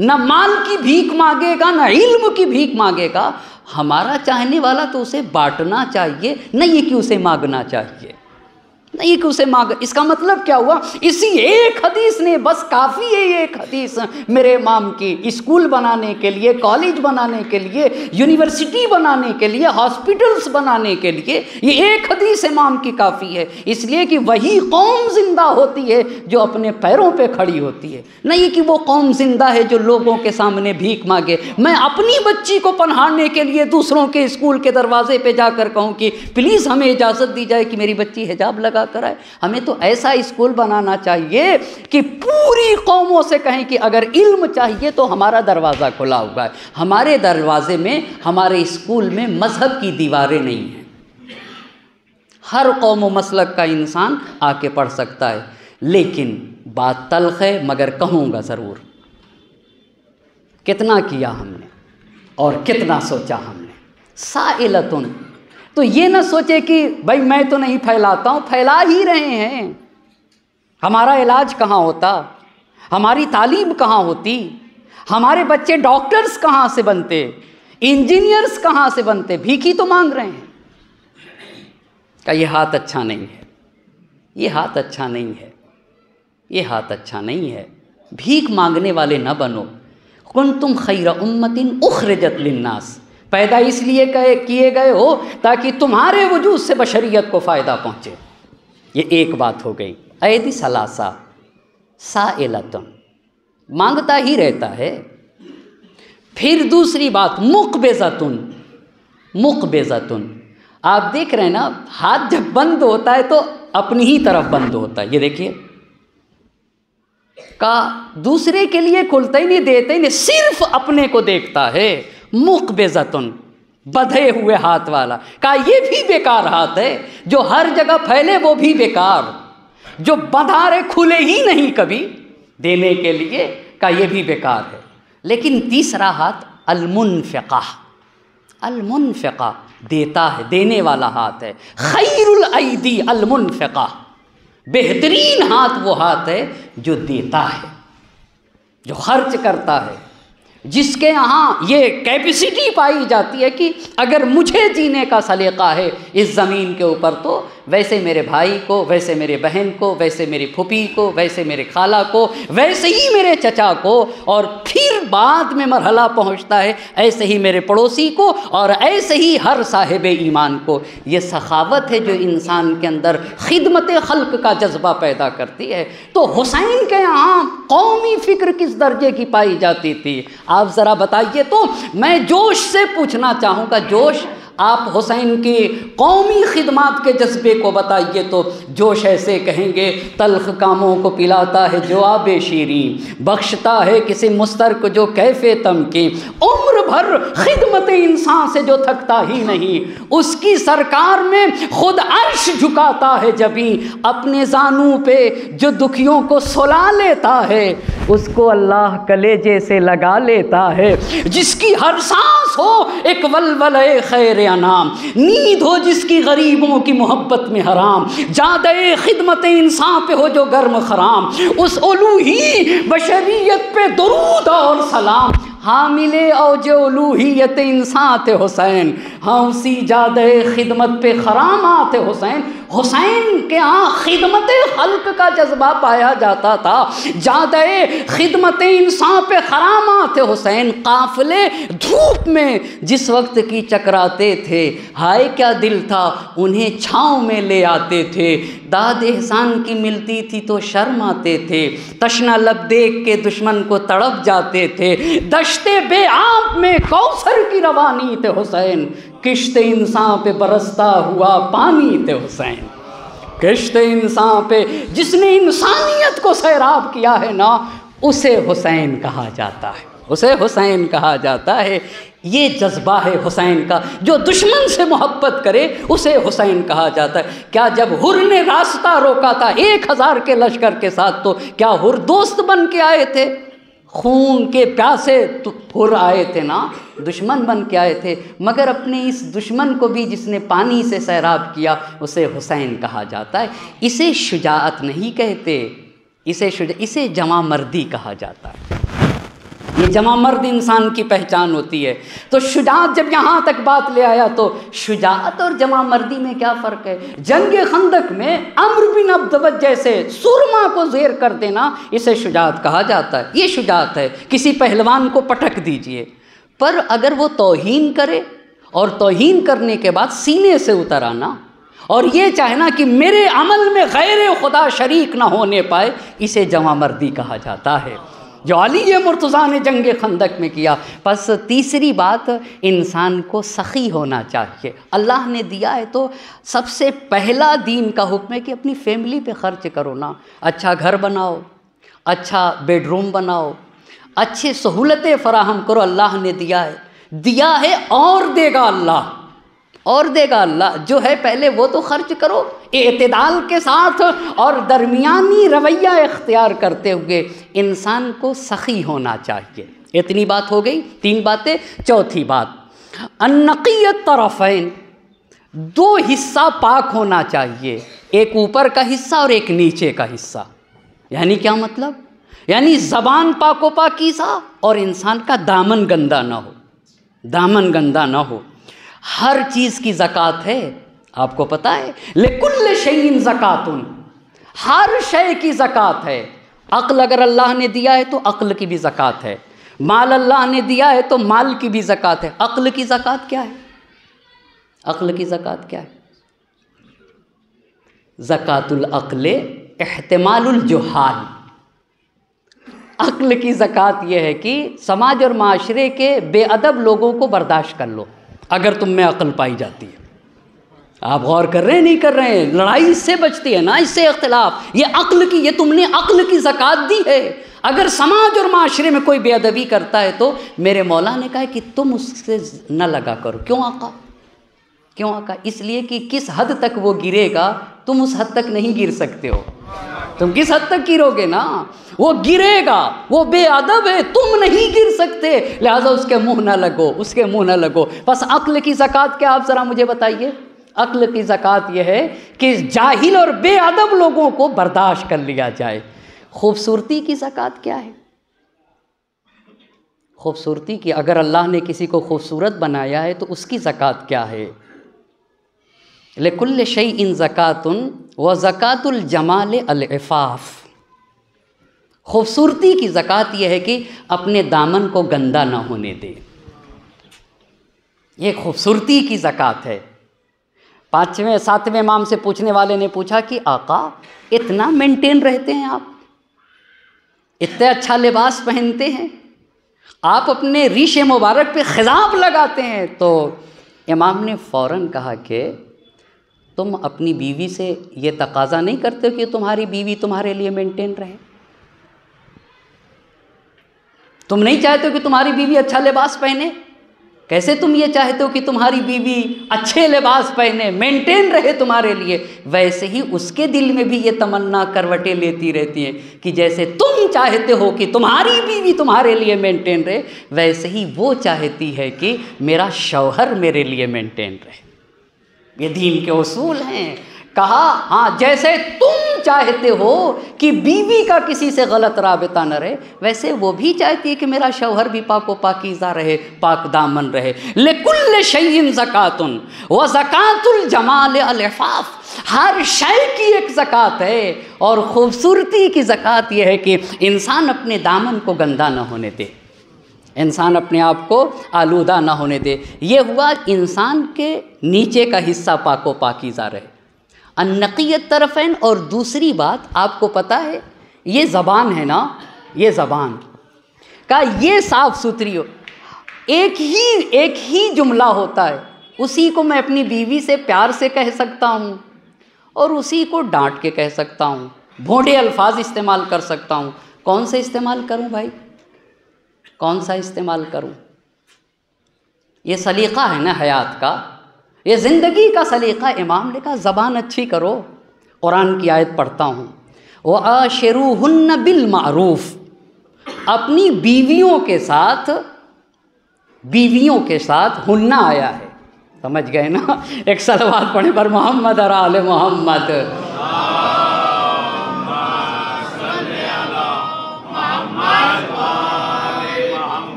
न माल की भीख मांगेगा न इल्म की भीख मांगेगा। हमारा चाहने वाला तो उसे बांटना चाहिए, नहीं कि उसे मांगना चाहिए, नहीं कि उसे मांग। इसका मतलब क्या हुआ? इसी एक हदीस ने बस काफ़ी है, एक हदीस मेरे इमाम की स्कूल बनाने के लिए, कॉलेज बनाने के लिए, यूनिवर्सिटी बनाने के लिए, हॉस्पिटल्स बनाने के लिए, ये एक हदीस इमाम की काफ़ी है। इसलिए कि वही कौम जिंदा होती है जो अपने पैरों पे खड़ी होती है, नहीं कि वो कौम जिंदा है जो लोगों के सामने भीख मांगे। मैं अपनी बच्ची को पढ़ाने के लिए दूसरों के स्कूल के दरवाजे पे जाकर कहूँ कि प्लीज़ हमें इजाज़त दी जाए कि मेरी बच्ची हिजाब लगा कराए। हमें तो ऐसा स्कूल बनाना चाहिए कि पूरी कौमों से कहें कि अगर इल्म चाहिए तो हमारा दरवाज़ा खुला हुआ है। हमारे दरवाजे में, हमारे स्कूल में मजहब की दीवारें नहीं हैं। हर कौम व मसलक का इंसान आके पढ़ सकता है। लेकिन बात तल्ख है मगर कहूँगा ज़रूर। कितना किया हमने और कितना सोचा हमने। साइलतुन, तो ये ना सोचे कि भाई मैं तो नहीं फैलाता हूँ, फैला ही रहे हैं। हमारा इलाज कहाँ होता? हमारी तालीम कहाँ होती? हमारे बच्चे डॉक्टर्स कहाँ से बनते? इंजीनियर्स कहाँ से बनते? भीख ही तो मांग रहे हैं। का ये हाथ अच्छा नहीं है, ये हाथ अच्छा नहीं है, ये हाथ अच्छा नहीं है। भीख मांगने वाले न बनो। कुंतुम खैरा उम्मतिन उखरिजत लिन्नास, पैदा इसलिए किए गए हो ताकि तुम्हारे वजूद से बशरियत को फ़ायदा पहुँचे। ये एक बात हो गई। ऐदी सलासा, साइलतुन, मांगता ही रहता है। फिर दूसरी बात मुक़बिज़तुन, मुक़बिज़तुन। आप देख रहे हैं ना, हाथ जब बंद होता है तो अपनी ही तरफ बंद होता है। ये देखिए, का दूसरे के लिए खुलता ही नहीं, देता ही नहीं, सिर्फ अपने को देखता है। मुक़बिज़तुन, बंधे हुए हाथ वाला। का ये भी बेकार हाथ है जो हर जगह फैले, वो भी बेकार। जो बंधा रहे, खुले ही नहीं कभी देने के लिए, का ये भी बेकार है। लेकिन तीसरा हाथ अल-मुनफ़िक़ा, अल-मुनफ़िक़ा, देता है, देने वाला हाथ है। खैरुल ऐदी अल-मुनफ़िक़ा, बेहतरीन हाथ वो हाथ है जो देता है, जो खर्च करता है, जिसके यहाँ ये कैपेसिटी पाई जाती है कि अगर मुझे जीने का सलीक़ा है इस ज़मीन के ऊपर, तो वैसे मेरे भाई को, वैसे मेरे बहन को, वैसे मेरी फूफी को, वैसे मेरे खाला को, वैसे ही मेरे चचा को, और फिर बाद में मरहला पहुँचता है ऐसे ही मेरे पड़ोसी को, और ऐसे ही हर साहिब ईमान को। ये सखावत है जो इंसान के अंदर खिदमत खल्क का जज्बा पैदा करती है। तो हुसैन के यहाँ कौमी फ़िक्र किस दर्जे की पाई जाती थी, आप ज़रा बताइए। तो मैं जोश से पूछना चाहूँगा, जोश आप हुसैन की कौमी खिदमत के जज्बे को बताइए तो जोश ऐसे कहेंगे, तल्ख कामों को पिलाता है जो आबे शीरी, बख्शता है किसी मुस्तर को जो कैफे तम की, उम्र भर खिदमत इंसान से जो थकता ही नहीं, उसकी सरकार में खुद अर्श झुकाता है जबी, अपने जानू पे जो दुखियों को सुला लेता है उसको अल्लाह कलेजे से लगा लेता है, जिसकी हर सांस हो एक वलवले खैर अनाम, नींद हो जिसकी गरीबों की मोहब्बत में हराम, जादे खिदमत इंसान पे हो जो गर्म खराम, उस उलूही बशरियत पे दुरूद और सलाम, हामिले औज उलूहियत इंसान थे हुसैन, हाँ उसी जादे खिदमत पे खरामात हुसैन। हुसैन के यहाँ खिदमत खल्क का जज्बा पाया जाता था, जादे खिदमत इंसान पे खरामात हुसैन। काफिले धूप में जिस वक्त की चकराते थे, हाय क्या दिल था उन्हें छाँव में ले आते थे, दाद एहसान की मिलती थी तो शर्म आते थे, तशना लब देख के दुश्मन को तड़प जाते थे, दश्ते बेआब में कौसर की रवानी थे हुसैन, किश्ते इंसान पे बरसता हुआ पानी थे हुसैन, किश्ते इंसान पे जिसने इंसानियत को सैराब किया है ना, उसे हुसैन कहा जाता है, उसे हुसैन कहा जाता है। ये जज्बा है हुसैन का, जो दुश्मन से मोहब्बत करे उसे हुसैन कहा जाता है। क्या जब हुर ने रास्ता रोका था 1000 के लश्कर के साथ, तो क्या हुर दोस्त बन के आए थे? खून के प्यासे तो हुर आए थे ना, दुश्मन बन के आए थे, मगर अपने इस दुश्मन को भी जिसने पानी से सैराब किया उसे हुसैन कहा जाता है। इसे शुजाअत नहीं कहते, इसे जमा मर्दी कहा जाता है। ये जमा मर्द इंसान की पहचान होती है। तो शुजाअत जब यहाँ तक बात ले आया, तो शुजाअत और जमा मर्दी में क्या फ़र्क है? जंग खंदक में अम्र बिन अब्दवत जैसे सुरमा को ज़ेर कर देना, इसे शुजाअत कहा जाता है। ये शुजाअत है। किसी पहलवान को पटक दीजिए, पर अगर वो तौहीन करे और तौहीन करने के बाद सीने से उतर आना और ये चाहना कि मेरे अमल में गैर खुदा शरीक ना होने पाए, इसे जमा मर्दी कहा जाता है, जो अली मुर्तज़ा ने जंग खंदक में किया। बस तीसरी बात, इंसान को सखी होना चाहिए। अल्लाह ने दिया है तो सबसे पहला दीन का हुक्म है कि अपनी फैमिली पे खर्च करो ना, अच्छा घर बनाओ, अच्छा बेडरूम बनाओ, अच्छे सहूलतें फराहम करो। अल्लाह ने दिया है और देगा अल्लाह, और देगा अल्लाह। जो है पहले वो तो खर्च करो एतदाल के साथ और दरमियानी रवैया इख्तियार करते हुए। इंसान को सखी होना चाहिए। इतनी बात हो गई, 3 बातें। चौथी बात, अन्नक़ियत तरफ़ैन, 2 हिस्सा पाक होना चाहिए, एक ऊपर का हिस्सा और एक नीचे का हिस्सा। यानी क्या मतलब? यानी ज़बान पाको पाकीज़ा और इंसान का दामन गंदा ना हो, दामन गंदा ना हो। हर चीज़ की ज़कात है, आपको पता है। लिकुल्ल शैइन ज़कातुन, हर शय की ज़कात है। अक्ल अगर अल्लाह ने दिया है तो अक्ल की भी ज़कात है, माल अल्लाह ने दिया है तो माल की भी ज़कात है। अक्ल की ज़कात क्या है? अक्ल की ज़कात क्या है? ज़कातुल अक्ल इह्तिमालुल जुहाल। अक्ल की ज़कात यह है कि समाज और माशरे के बेअदब लोगों को बर्दाश्त कर लो अगर तुम में अक्ल पाई जाती है। आप गौर कर रहे हैं नहीं कर रहे हैं? लड़ाई इससे बचती है ना, इससे इख्तिलाफ। ये अक्ल की, ये तुमने अक्ल की ज़कात दी है। अगर समाज और माशरे में कोई बेअदबी करता है तो मेरे मौला ने कहा कि तुम उससे न लगा करो। क्यों आका? क्यों आका? इसलिए कि किस हद तक वो गिरेगा तुम उस हद तक नहीं गिर सकते हो। तुम किस हद तक गिरोगे ना, वो गिरेगा, वो बेअदब है, तुम नहीं गिर सकते, लिहाजा उसके मुंह ना लगो, उसके मुंह ना लगो। बस अक्ल की ज़कात क्या, आप ज़रा मुझे बताइए। अक्ल की ज़कात यह है कि जाहिल और बेअदब लोगों को बर्दाश्त कर लिया जाए। खूबसूरती की ज़कात क्या है? खूबसूरती की, अगर अल्लाह ने किसी को खूबसूरत बनाया है तो उसकी ज़कात क्या है? लिकुल्ल शैइन ज़कातुन व ज़कातुल जमाल अल इफ़ाफ़। खूबसूरती की ज़कात यह है कि अपने दामन को गंदा ना होने दे, ये खूबसूरती की ज़कात है। 5वें 7वें इमाम से पूछने वाले ने पूछा कि आका इतना मेंटेन रहते हैं आप, इतना अच्छा लिबास पहनते हैं, आप अपने रीशे मुबारक पे खिजाब लगाते हैं, तो इमाम ने फ़ौरन कहा कि तुम अपनी बीवी से ये तकाजा नहीं करते कि तुम्हारी बीवी तुम्हारे लिए मेंटेन रहे? तुम नहीं चाहते हो कि तुम्हारी बीवी अच्छा लिबास पहने? कैसे तुम ये चाहते हो कि तुम्हारी बीवी अच्छे लिबास पहने, मेंटेन रहे तुम्हारे लिए? वैसे ही उसके दिल में भी ये तमन्ना करवटें लेती रहती है कि जैसे तुम चाहते हो कि तुम्हारी बीवी तुम्हारे लिए मेंटेन रहे, वैसे ही वो चाहती है कि मेरा शौहर मेरे लिए मेंटेन रहे। ये दीन के उसूल हैं। कहा हाँ, जैसे तुम चाहते हो कि बीवी का किसी से गलत राबिता न रहे, वैसे वो भी चाहती है कि मेरा शौहर भी पाको पाकीज़ा रहे, पाक दामन रहे। लिकुल्ल शैइन ज़कातुन व ज़कातुल जमाल अल-इफ़ाफ़, हर शय की एक ज़कात है और ख़ूबसूरती की ज़कात यह है कि इंसान अपने दामन को गंदा न होने दे, इंसान अपने आप को आलूदा ना होने दे। ये हुआ इंसान के नीचे का हिस्सा पाको पाकीज़ा रहे, अन्नक़ियत तरफ़ैन। और दूसरी बात आपको पता है, ये ज़बान है ना, ये ज़बान का ये साफ़ सुथरी हो, एक ही जुमला होता है, उसी को मैं अपनी बीवी से प्यार से कह सकता हूँ और उसी को डांट के कह सकता हूँ, भोंडे अल्फाज इस्तेमाल कर सकता हूँ। कौन से इस्तेमाल करूँ भाई, कौन सा इस्तेमाल करूं? ये सलीक़ा है ना हयात का, ये ज़िंदगी का सलीक़ा। इमाम ने कहा ज़बान अच्छी करो। कुरान की आयत पढ़ता हूँ, व आशिरूहुन्न बिल मारूफ़, अपनी बीवियों के साथ हुन्ना आया है, समझ गए ना? एक सलवात पढ़े पर मोहम्मद और आले मोहम्मद।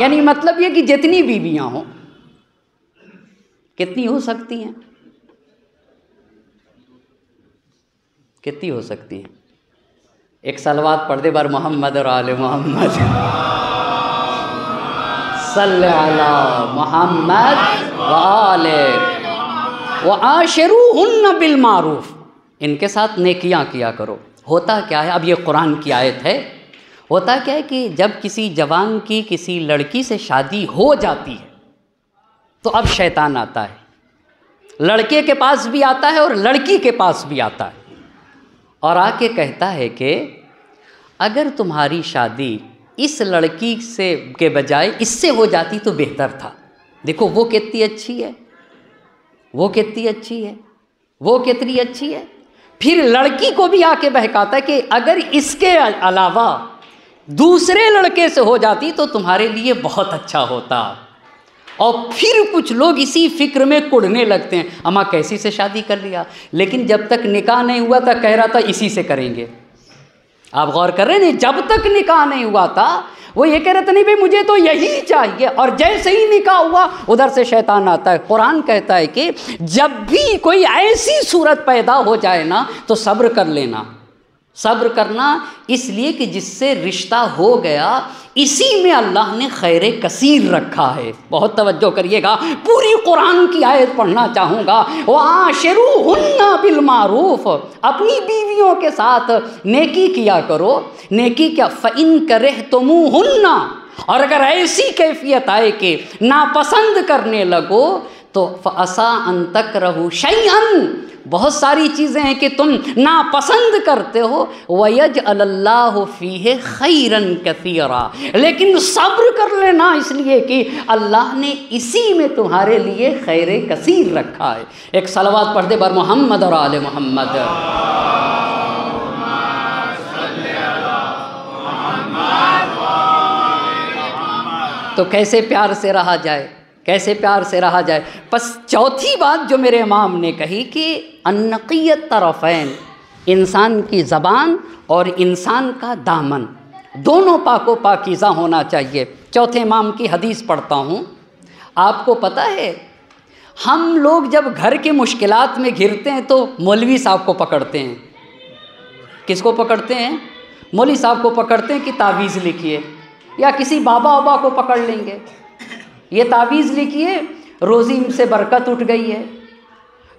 यानी मतलब ये कि जितनी बीवियां हों, कितनी हो सकती हैं, कितनी हो सकती हैं? एक सलवात पढ़ दे बार मोहम्मद और आले मोहम्मद, सल्ले अला मोहम्मद व आले व आशिरूहुन्न बिल मारूफ, इनके साथ नेकियां किया करो। होता क्या है, अब ये कुरान की आयत है, होता क्या है कि जब किसी जवान की किसी लड़की से शादी हो जाती है तो अब शैतान आता है, लड़के के पास भी आता है और लड़की के पास भी आता है और आके कहता है कि अगर तुम्हारी शादी इस लड़की से के बजाय इससे हो जाती तो बेहतर था। देखो वो कितनी अच्छी है, वो कितनी अच्छी है, वो कितनी अच्छी है। फिर लड़की को भी आके बहकाता है कि अगर इसके अलावा दूसरे लड़के से हो जाती तो तुम्हारे लिए बहुत अच्छा होता। और फिर कुछ लोग इसी फिक्र में कुढ़ने लगते हैं, अम्मा कैसी से शादी कर लिया, लेकिन जब तक निकाह नहीं हुआ था कह रहा था इसी से करेंगे। आप गौर कर रहे हैं, जब तक निकाह नहीं हुआ था वो ये कह रहे थे नहीं भाई मुझे तो यही चाहिए, और जैसे ही निकाह हुआ उधर से शैतान आता है। कुरान कहता है कि जब भी कोई ऐसी सूरत पैदा हो जाए ना तो सब्र कर लेना, सब्र करना, इसलिए कि जिससे रिश्ता हो गया इसी में अल्लाह ने खैर कसीर रखा है। बहुत तवज्जो करिएगा, पूरी कुरान की आयत पढ़ना चाहूँगा। वाशिरूहुन्ना बिल मारूफ, अपनी बीवियों के साथ नेकी किया करो। नेकी क्या, फ़इन करहतुमूहुन्ना, और अगर ऐसी कैफियत आए कि नापसंद करने लगो तो फ़असा अन तकरहू शैअन, बहुत सारी चीज़ें हैं कि तुम नापसंद करते हो, वयजअलल्लाहु फ़ीहि खैरन कसीरा, लेकिन सब्र कर लेना इसलिए कि अल्लाह ने इसी में तुम्हारे लिए खैर कसीर रखा है। एक सलवात पढ़ दे बर मोहम्मद और आले मोहम्मद। तो कैसे प्यार से रहा जाए, कैसे प्यार से रहा जाए। बस चौथी बात जो मेरे इमाम ने कही कि अन्नक़ियत तरफ़ैन, इंसान की ज़बान और इंसान का दामन दोनों पाको पाकीज़ा होना चाहिए। चौथे इमाम की हदीस पढ़ता हूँ। आपको पता है हम लोग जब घर की मुश्किलात में घिरते हैं तो मौलवी साहब को पकड़ते हैं। किसको पकड़ते हैं? मौलवी साहब को पकड़ते हैं कि तावीज़ लिखिए, या किसी बाबा वाबा को पकड़ लेंगे, ये तावीज़ लिखिए, रोज़ी से बरकत उठ गई है,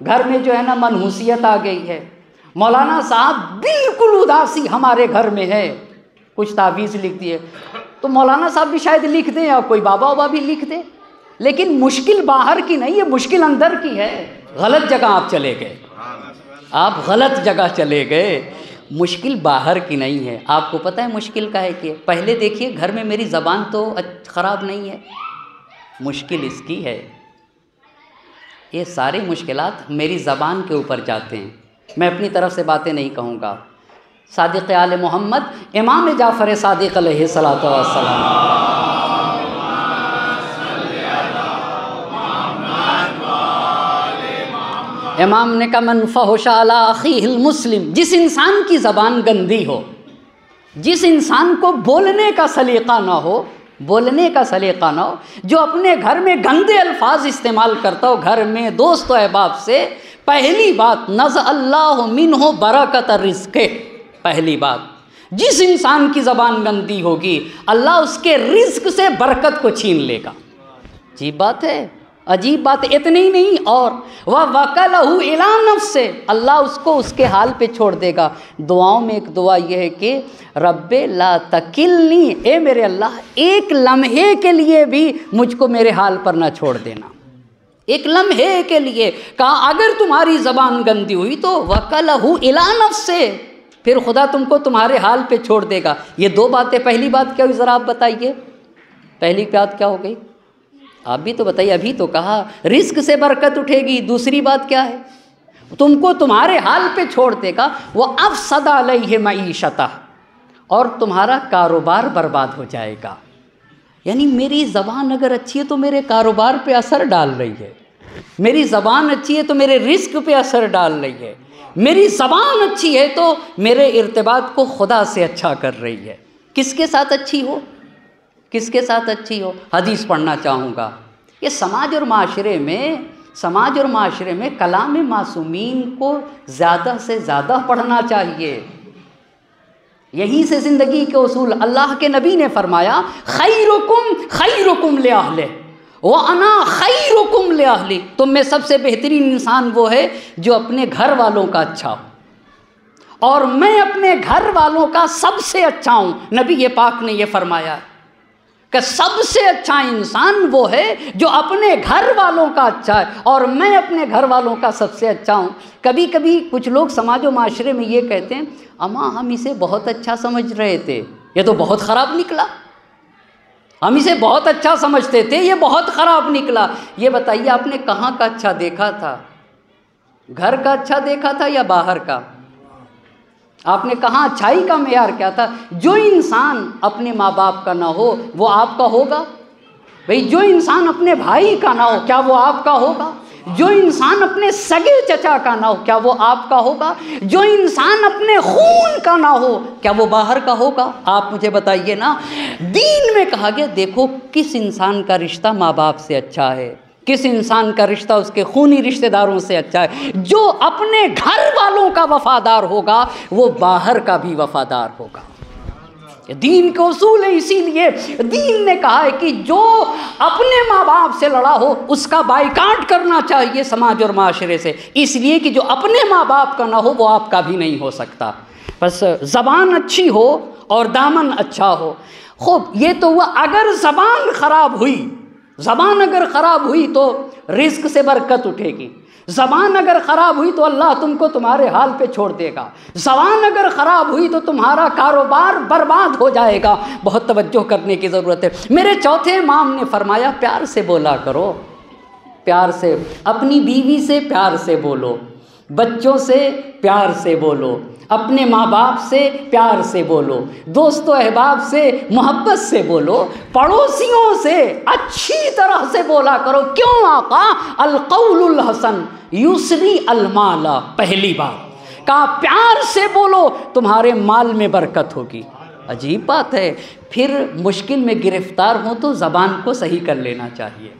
घर में जो है ना मनहूसियत आ गई है। मौलाना साहब बिल्कुल उदासी हमारे घर में है, कुछ तावीज़ लिख दिए। तो मौलाना साहब भी शायद लिख दें या कोई बाबा वाबा भी लिख दे, लेकिन मुश्किल बाहर की नहीं है, मुश्किल अंदर की है। गलत जगह आप चले गए, आप गलत जगह चले गए। मुश्किल बाहर की नहीं है। आपको पता है मुश्किल का है कि पहले देखिए घर में मेरी ज़बान तो ख़राब नहीं है, मुश्किल इसकी है ये सारी मुश्किलात मेरी ज़बान के ऊपर जाते हैं। मैं अपनी तरफ से बातें नहीं कहूँगा। सादिक़ आले मोहम्मद इमाम जाफ़र सादिक़ अलैहिस्सलातु वस्सलाम, इमाम ने कहा मन फ़हुशा अला अख़ीहिल मुस्लिम, जिस इंसान की ज़बान गंदी हो, जिस इंसान को बोलने का सलीक़ा ना हो, बोलने का सलीक़ा ना हो, जो अपने घर में गंदे अल्फाज इस्तेमाल करता हो, घर में दोस्त अहबाब से, पहली बात नज़अल्लाहु मिन्हु बरकत रिज़्क़े, पहली बात जिस इंसान की ज़बान गंदी होगी अल्लाह उसके रिज़्क़ से बरकत को छीन लेगा। अजीब बात है, अजीब बात। इतनी ही नहीं, और वह वकलहु इला नफ्से, अल्लाह उसको उसके हाल पे छोड़ देगा। दुआओं में एक दुआ यह है कि रब्बे ला तकिलनी, ए मेरे अल्लाह एक लम्हे के लिए भी मुझको मेरे हाल पर ना छोड़ देना, एक लम्हे के लिए। कहा अगर तुम्हारी ज़बान गंदी हुई तो वकलहु इला नफ्से, फिर खुदा तुमको तुम्हारे हाल पे छोड़ देगा। ये दो बातें, पहली बात क्या हुई ज़रा आप बताइए, पहली बात क्या हो गई आप भी तो बताइए। अभी तो कहा रिस्क से बरकत उठेगी, दूसरी बात क्या है, तुमको तुम्हारे हाल पे छोड़ देगा। वह अफ़सदा अलैहि मईशता, और तुम्हारा कारोबार बर्बाद हो जाएगा। यानी मेरी ज़बान अगर अच्छी है तो मेरे कारोबार पे असर डाल रही है, मेरी ज़बान अच्छी है तो मेरे रिस्क पे असर डाल रही है, मेरी ज़बान अच्छी है तो मेरे इर्तिबात को खुदा से अच्छा कर रही है। किसके साथ अच्छी हो, किसके साथ अच्छी हो। हदीस पढ़ना चाहूँगा। ये समाज और माशरे में कलाम मासूमीन को ज़्यादा से ज़्यादा पढ़ना चाहिए। यहीं से ज़िंदगी के उसूल, अल्लाह के नबी ने फरमाया खैरुकुम ले अहले व अना खैरुकुम ले अहली, तुम में सबसे बेहतरीन इंसान वो है जो अपने घर वालों का अच्छा हो और मैं अपने घर वालों का सबसे अच्छा हूँ। नबी ये पाक ने ये फरमाया कि सबसे अच्छा इंसान वो है जो अपने घर वालों का अच्छा है और मैं अपने घर वालों का सबसे अच्छा हूँ। कभी कभी कुछ लोग समाज और माशरे में ये कहते हैं अम्मा हम इसे बहुत अच्छा समझ रहे थे, ये तो बहुत ख़राब निकला। हम इसे बहुत अच्छा समझते थे, ये बहुत ख़राब निकला। ये बताइए आपने कहाँ का अच्छा देखा था, घर का अच्छा देखा था या बाहर का? आपने कहाँ अच्छाई का मेयार क्या था? जो इंसान अपने माँ बाप का ना हो वो आपका होगा भाई, जो इंसान अपने भाई का ना हो क्या वो आपका होगा? जो इंसान अपने सगे चचा का ना हो क्या वो आपका होगा? जो इंसान अपने खून का ना हो क्या वो बाहर का होगा? आप मुझे बताइए ना। दीन में कहा गया देखो किस इंसान का रिश्ता माँ बाप से अच्छा है, किस इंसान का रिश्ता उसके खूनी रिश्तेदारों से अच्छा है। जो अपने घर वालों का वफादार होगा वो बाहर का भी वफादार होगा। दीन के उसूल है, इसीलिए दीन ने कहा है कि जो अपने माँ बाप से लड़ा हो उसका बाइकाट करना चाहिए समाज और माशरे से, इसलिए कि जो अपने माँ बाप का ना हो वो आपका भी नहीं हो सकता। बस ज़बान अच्छी हो और दामन अच्छा हो। खूब, ये तो हुआ अगर ज़बान ख़राब हुई, ज़बान अगर ख़राब हुई तो रिज़्क़ से बरकत उठेगी। ज़बान अगर ख़राब हुई तो अल्लाह तुमको तुम्हारे हाल पे छोड़ देगा। ज़बान अगर ख़राब हुई तो तुम्हारा कारोबार बर्बाद हो जाएगा। बहुत तवज्जो करने की ज़रूरत है। मेरे चौथे इमाम ने फरमाया प्यार से बोला करो, प्यार से, अपनी बीवी से प्यार से बोलो, बच्चों से प्यार से बोलो, अपने माँ बाप से प्यार से बोलो, दोस्तों अहबाब से मोहब्बत से बोलो, पड़ोसियों से अच्छी तरह से बोला करो। क्यों आका? अलक़ौलुल हसन युसरी अलमाला, पहली बात कहा प्यार से बोलो तुम्हारे माल में बरकत होगी। अजीब बात है। फिर मुश्किल में गिरफ्तार हो तो ज़बान को सही कर लेना चाहिए।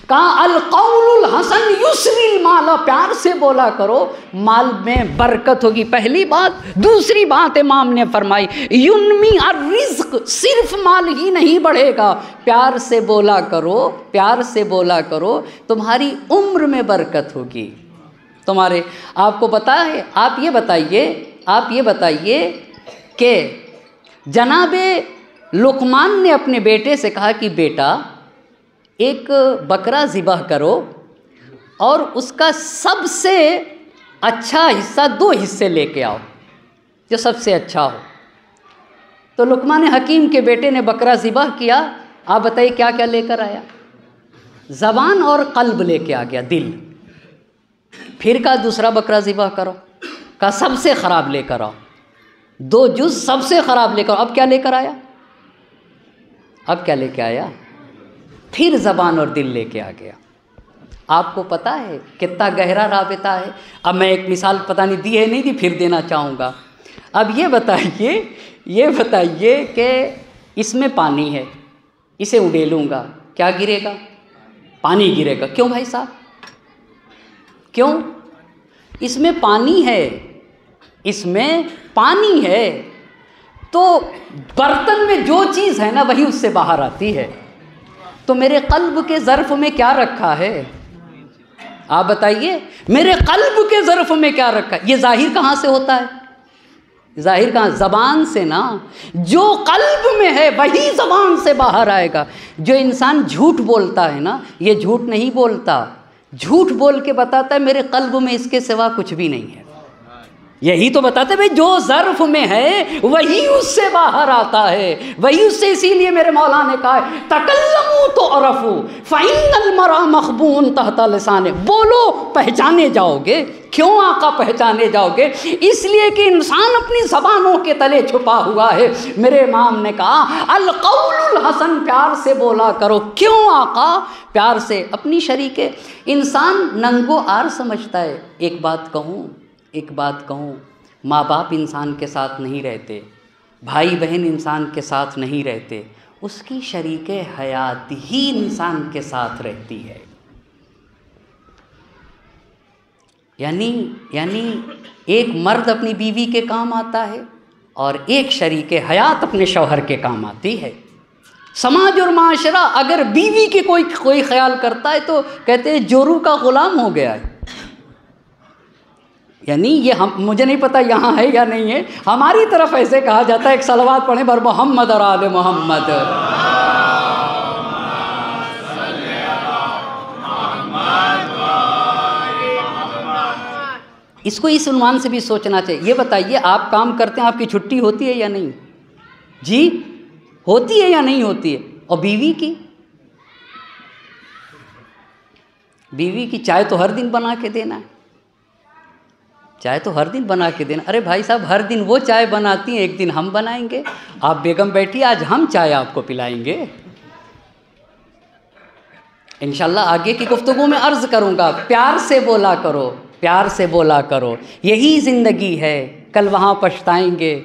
कहा अलक़ौलुल हसन युसरिल माला, प्यार से बोला करो माल में बरकत होगी, पहली बात। दूसरी बात इमाम ने फरमाई युनमी अर्रिज़्क़, सिर्फ माल ही नहीं बढ़ेगा, प्यार से बोला करो, प्यार से बोला करो तुम्हारी उम्र में बरकत होगी। तुम्हारे, आपको पता है, आप ये बताइए कि जनाबे लुक़मान ने अपने बेटे से कहा कि बेटा एक बकरा ज़िबह करो और उसका सबसे अच्छा हिस्सा 2 हिस्से लेके आओ, जो सबसे अच्छा हो। तो लुकमान हकीम के बेटे ने बकरा ज़िबह किया। आप बताइए क्या क्या लेकर आया? ज़बान और कल्ब लेके आ गया, दिल। फिर का दूसरा बकरा ज़िबह करो, का सबसे ख़राब लेकर आओ, 2 जुज़ सबसे ख़राब लेकर। अब क्या लेकर आया? अब क्या लेके आया? फिर ज़बान और दिल लेके आ गया। आपको पता है कितना गहरा राबिता है? अब मैं एक मिसाल पता नहीं दी है नहीं दी, फिर देना चाहूँगा। अब ये बताइए कि इसमें पानी है, इसे उड़ेलूँगा, क्या गिरेगा? पानी गिरेगा। क्यों भाई साहब? क्यों? इसमें पानी है, इसमें पानी है, तो बर्तन में जो चीज़ है ना वही उससे बाहर आती है। तो मेरे कल्ब के ज़र्फ़ में क्या रखा है? आप बताइए, मेरे कल्ब के ज़र्फ़ में क्या रखा है? ये ज़ाहिर कहाँ से होता है? ज़ाहिर कहाँ? ज़बान से ना। जो कल्ब में है वही ज़बान से बाहर आएगा। जो इंसान झूठ बोलता है ना, ये झूठ नहीं बोलता, झूठ बोल के बताता है मेरे कल्ब में इसके सिवा कुछ भी नहीं है। यही तो बताते भाई, जो ज़र्फ़ में है वही उससे बाहर आता है, वही उससे। इसीलिए मेरे मौला ने कहा है तकल्लमू तो अरफू फ़इन्नल मरा मख़बून तहता लिसाने। बोलो पहचाने जाओगे। क्यों आका पहचाने जाओगे? इसलिए कि इंसान अपनी ज़बानों के तले छुपा हुआ है। मेरे इमाम ने कहा अल क़ौलुल हसन, प्यार से बोला करो। क्यों आका? प्यार से। अपनी शरीके इंसान नंगो आर समझता है। एक बात कहूँ, माँ बाप इंसान के साथ नहीं रहते, भाई बहन इंसान के साथ नहीं रहते, उसकी शरीके हयात ही इंसान के साथ रहती है। यानी एक मर्द अपनी बीवी के काम आता है और एक शरीके हयात अपने शौहर के काम आती है। समाज और माशरा अगर बीवी के कोई ख्याल करता है तो कहते हैं जोरू का ग़ुलाम हो गया है। यानी ये मुझे नहीं पता यहाँ है या नहीं है, हमारी तरफ ऐसे कहा जाता है। एक सलवात पढ़े बर मोहम्मद और आले मोहम्मद। इसको इस उन्वान से भी सोचना चाहिए। ये बताइए, आप काम करते हैं, आपकी छुट्टी होती है या नहीं? जी होती है या नहीं होती है? और बीवी की चाय तो हर दिन बना के देना है, चाय तो हर दिन बना के देना। अरे भाई साहब, हर दिन वो चाय बनाती हैं, एक दिन हम बनाएंगे। आप बेगम बैठी, आज हम चाय आपको पिलाएंगे। इंशाल्लाह आगे की गुफ्तगू में अर्ज़ करूँगा, प्यार से बोला करो, प्यार से बोला करो। यही ज़िंदगी है, कल वहाँ पछताएंगे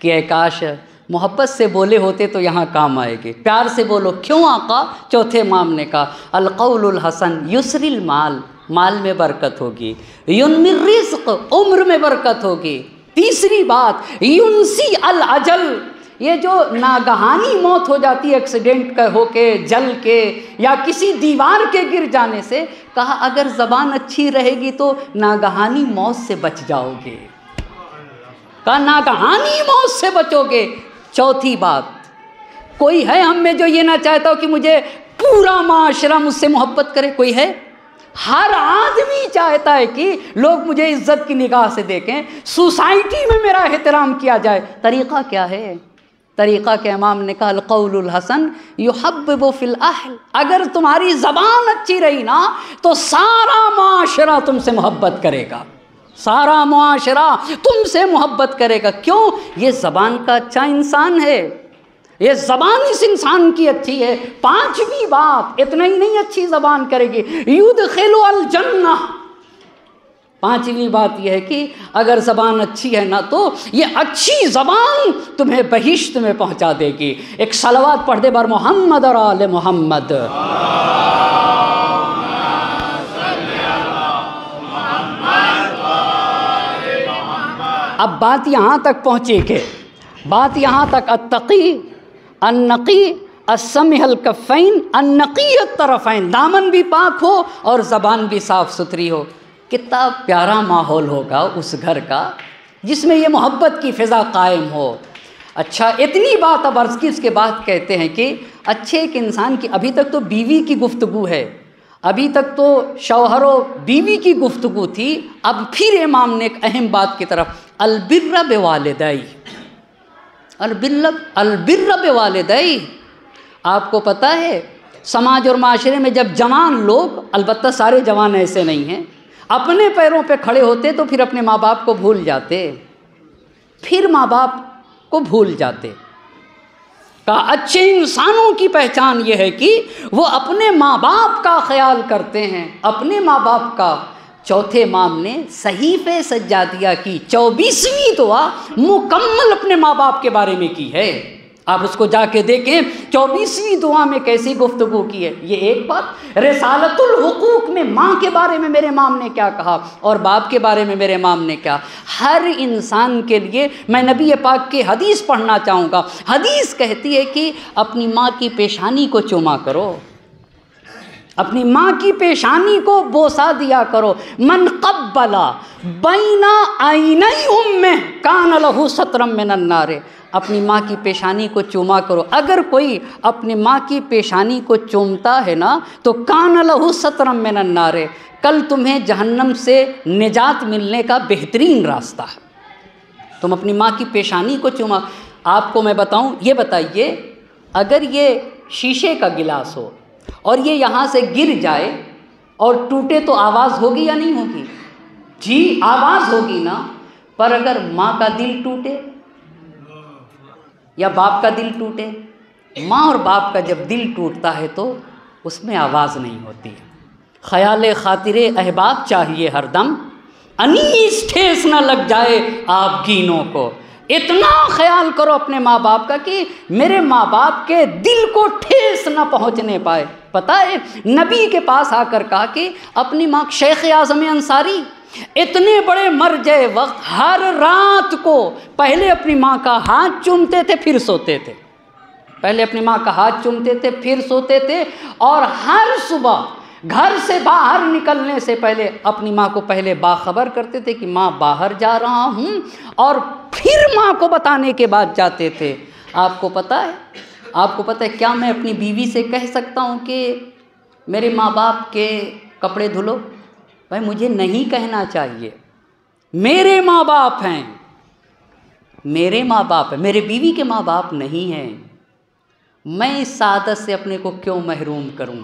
कि ऐ काश मोहब्बत से बोले होते तो यहाँ काम आएंगे। प्यार से बोलो। क्यों आका? चौथे इमाम ने कहा अल क़ौलुल हसन युस्रिल माल, माल में बरकत होगी। युनमिर रिज़्क़, उम्र में बरकत होगी। तीसरी बात युनसी अल अजल, ये जो नागहानी मौत हो जाती है एक्सीडेंट का होके, जल के या किसी दीवार के गिर जाने से, कहा अगर ज़बान अच्छी रहेगी तो नागहानी मौत से बच जाओगे, कहा नागहानी मौत से बचोगे। चौथी बात, कोई है हम में जो ये ना चाहता हो कि मुझे पूरा माशरा मुझसे मोहब्बत करे? कोई है? हर आदमी चाहता है कि लोग मुझे इज्जत की निगाह से देखें, सोसाइटी में मेरा एहतराम किया जाए। तरीक़ा क्या है? तरीक़ा के इमाम ने कहा क़ौलुल हसन युहब्बिबु फिल अहल। अगर तुम्हारी ज़बान अच्छी रही ना तो सारा माशरा तुमसे मोहब्बत करेगा, सारा मुआशरा तुमसे मोहब्बत करेगा। क्यों? ये ज़बान का अच्छा इंसान है, ये ज़बान इस इंसान की अच्छी है। पांचवी बात, इतना ही नहीं अच्छी ज़बान करेगी, युदखिलु अल जन्नह। पांचवी बात यह है कि अगर ज़बान अच्छी है ना तो ये अच्छी ज़बान तुम्हें बहिश्त में पहुंचा देगी। एक सलवात पढ़ दे बर मोहम्मद और आले मोहम्मद। अब बात यहाँ तक पहुँची के, बात यहाँ तक अत्तकी अन्नकी अस्समिहल कफ़ैन अन्नकी तरफ़ैन, दामन भी पाक हो और ज़बान भी साफ़ सुथरी हो। कितना प्यारा माहौल होगा उस घर का जिसमें ये मोहब्बत की फ़िज़ा कायम हो। अच्छा, इतनी बात अब अर्ज़ की, उसके बाद कहते हैं कि अच्छे एक इंसान की, अभी तक तो बीवी की गुफ्तगू है, अभी तक तो शौहर और बीवी की गुफ्तगू थी, अब फिर इमाम ने एक अहम बात की तरफ, अलबिर्र बिवालिदैहि, अलबिर्र बिवालिदैहि। आपको पता है समाज और माशरे में जब जवान लोग, अलबत्ता सारे जवान ऐसे नहीं हैं, अपने पैरों पे खड़े होते तो फिर अपने माँ बाप को भूल जाते, फिर माँ बाप को भूल जाते। अच्छे इंसानों की पहचान ये है कि वो अपने माँ बाप का ख्याल करते हैं, अपने माँ बाप का। चौथे इमाम ने सहीफ़े सज्जादिया की 24वीं दुआ मुकम्मल अपने माँ बाप के बारे में की है। आप उसको जाके देखें 24वीं दुआ में कैसी गुफ्तगू की है। ये एक बात। रिसालतुल हुकूक में माँ के बारे में मेरे इमाम ने क्या कहा और बाप के बारे में मेरे इमाम ने क्या। हर इंसान के लिए मैं नबी पाक की हदीस पढ़ना चाहूँगा। हदीस कहती है कि अपनी माँ की पेशानी को चूमा करो, अपनी माँ की पेशानी को बोसा दिया करो। मन क़ब्बला बैना आइनई उम्मे कान लहू सत्रम मिनन नारे। अपनी माँ की पेशानी को चूमा करो। अगर कोई अपनी माँ की पेशानी को चूमता है ना तो कान लहू सत्रम मिनन नारे, कल तुम्हें जहन्नम से निजात मिलने का बेहतरीन रास्ता है। तुम अपनी माँ की पेशानी को चूमा। आपको मैं बताऊँ, ये बताइए, अगर ये शीशे का गिलास हो और ये यहाँ से गिर जाए और टूटे तो आवाज़ होगी या नहीं होगी? जी आवाज़ होगी ना। पर अगर माँ का दिल टूटे या बाप का दिल टूटे, माँ और बाप का जब दिल टूटता है तो उसमें आवाज़ नहीं होती है। ख़याल खातिरे अहबाब चाहिए हरदम, अनीस ठेस ना लग जाए आप गीनों को। इतना ख्याल करो अपने माँ बाप का कि मेरे माँ बाप के दिल को ठेस ना पहुँचने पाए। पता है नबी के पास आकर कहा कि अपनी माँ, शेख आज़म अंसारी इतने बड़े मरजे वक्त हर रात को पहले अपनी माँ का हाथ चूमते थे फिर सोते थे, पहले अपनी माँ का हाथ चूमते थे फिर सोते थे। और हर सुबह घर से बाहर निकलने से पहले अपनी माँ को पहले बाखबर करते थे कि माँ बाहर जा रहा हूँ, और फिर माँ को बताने के बाद जाते थे। आपको पता है क्या मैं अपनी बीवी से कह सकता हूँ कि मेरे माँ बाप के कपड़े धुलो? भाई मुझे नहीं कहना चाहिए। मेरे माँ बाप हैं, मेरे माँ बाप हैं, मेरे बीवी के माँ बाप नहीं हैं। मैं इस सादत से अपने को क्यों महरूम करूं?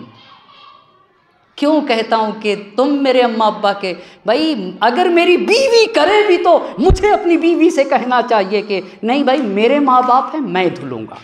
क्यों कहता हूं कि तुम मेरे अम्मा अब्बा के? भाई अगर मेरी बीवी करे भी तो मुझे अपनी बीवी से कहना चाहिए कि नहीं भाई मेरे माँ बाप हैं, मैं धुलूंगा,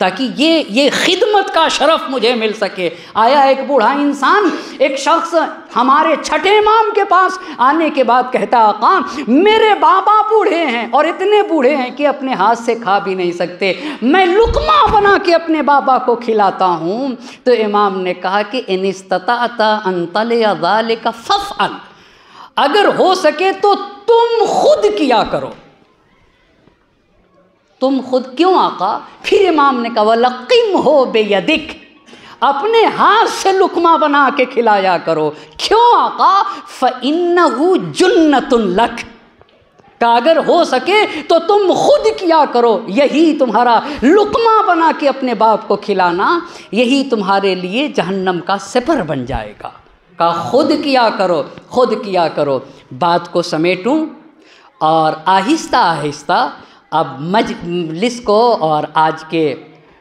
ताकि ये खिदमत का शरफ मुझे मिल सके। आया एक बूढ़ा इंसान, एक शख्स हमारे छठे इमाम के पास आने के बाद कहता, आका मेरे बाबा बूढ़े हैं और इतने बूढ़े हैं कि अपने हाथ से खा भी नहीं सकते, मैं लुकमा बना के अपने बाबा को खिलाता हूँ। तो इमाम ने कहा कि इन इस्तताअता अन तलिया ज़ालिका फ़फ़अल, अगर हो सके तो तुम खुद किया करो। तुम खुद क्यों आका? फिर इमाम ने कहा वलक़िम हो बेयदिक, अपने हाथ से लुकमा बना के खिलाया करो। क्यों आका? फ़इन्नहु जुन्नतुन लक, का अगर हो सके तो तुम खुद किया करो। यही तुम्हारा लुकमा बना के अपने बाप को खिलाना, यही तुम्हारे लिए जहन्नम का सिपर बन जाएगा। का खुद किया करो, खुद किया करो। बात को समेटूं और आहिस्ता आहिस्ता अब मजलिस को और आज के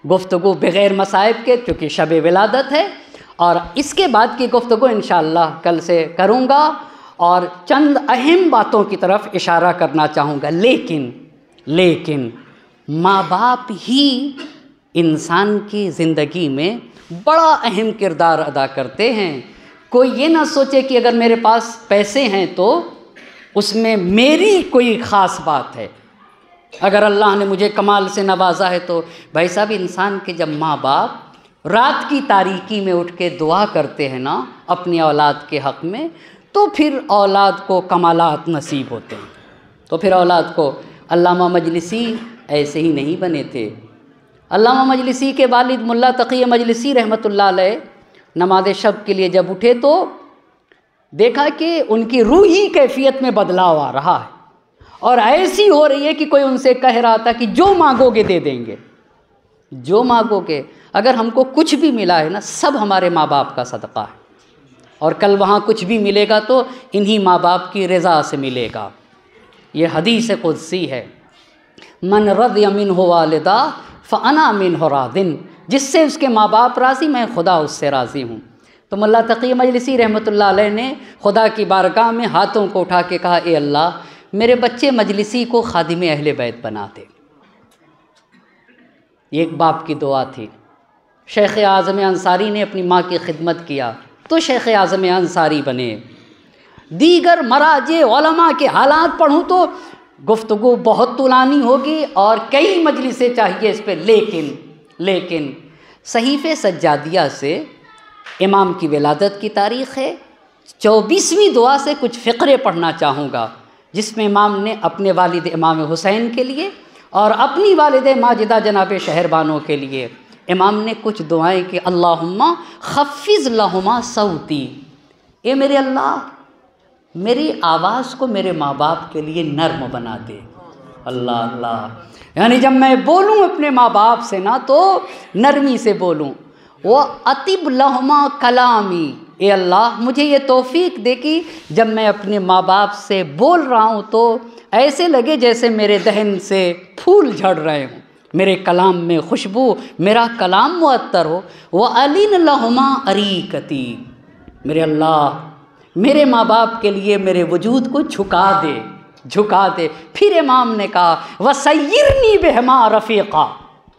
गुफ्तगू बग़ैर मसाइब के, क्योंकि शब विलादत है, और इसके बाद की गुफ्तगू इंशाअल्लाह कल से करूँगा और चंद अहम बातों की तरफ इशारा करना चाहूँगा। लेकिन माँ बाप ही इंसान की ज़िंदगी में बड़ा अहम किरदार अदा करते हैं। कोई ये ना सोचे कि अगर मेरे पास पैसे हैं तो उसमें मेरी कोई ख़ास बात है, अगर अल्लाह ने मुझे कमाल से नवाजा है तो। भाई साहब, इंसान के जब माँ बाप रात की तारीकी में उठ के दुआ करते हैं ना अपनी औलाद के हक़ में, तो फिर औलाद को कमालात नसीब होते हैं। तो फिर औलाद को, अल्लामा मजलिसी ऐसे ही नहीं बने थे। अल्लामा मजलिसी के वालिद मुल्ला तक़ी मजलिसी रहमतुल्लाह अलैह नमाज शब के लिए जब उठे तो देखा कि उनकी रूही कैफियत में बदलाव आ रहा है और ऐसी हो रही है कि कोई उनसे कह रहा था कि जो मांगोगे दे देंगे। जो मांगोगे, अगर हमको कुछ भी मिला है ना, सब हमारे माँ बाप का सदका है, और कल वहाँ कुछ भी मिलेगा तो इन्हीं माँ बाप की रज़ा से मिलेगा। ये हदीस कुदसी है, मन रज़िय मिन्हु वालिदा फ़अना मिन्हु राज़िन, जिससे उसके माँ बाप राज़ी, मैं खुदा उससे राज़ी हूँ। तो मुल्ला तक़ी मजलिसी रहमतुल्लाह अलैह ने खुदा की बारगाह में हाथों को उठा के कहा, ए अल्लाह, मेरे बच्चे मजलिसी को खादिम अहले बैत बना दे। ये एक बाप की दुआ थी। शेख आज़म अंसारी ने अपनी माँ की खिदमत किया तो शेख आज़म अंसारी बने। दीगर मराजे उलमा के हालात पढ़ूँ तो गुफ्तगू बहुत तुलानी होगी और कई मजलिसें चाहिए इस पर, लेकिन सहीफ़े सज्जादिया से इमाम की विलादत की तारीख़ है। 24वीं दुआ से कुछ फ़िक्रे पढ़ना चाहूँगा, जिसमें इमाम ने अपने वालिद इमाम हुसैन के लिए और अपनी वालिद माजिदा जनाब शहरबानों के लिए इमाम ने कुछ दुआएं कि अल्लाहुम्मा खफ़िज़ लहुमा सौती, ए मेरे अल्लाह, मेरी आवाज़ को मेरे माँ बाप के लिए नर्म बना दे। अल्लाह अल्लाह, यानी जब मैं बोलूँ अपने माँ बाप से ना तो नरमी से बोलूँ। वो अतिब लहुमा कलामी, ए अल्लाह, मुझे ये तौफीक दे कि जब मैं अपने माँ बाप से बोल रहा हूँ तो ऐसे लगे जैसे मेरे दहन से फूल झड़ रहे हों, मेरे कलाम में खुशबू, मेरा कलाम मुअत्तर हो। वह अलीन लहुमा अरीकती, मेरे अल्लाह, मेरे माँ बाप के लिए मेरे वजूद को झुका दे। फिर इमाम ने कहा वसय्यिरनी बिहिमा रफ़ीक़ा,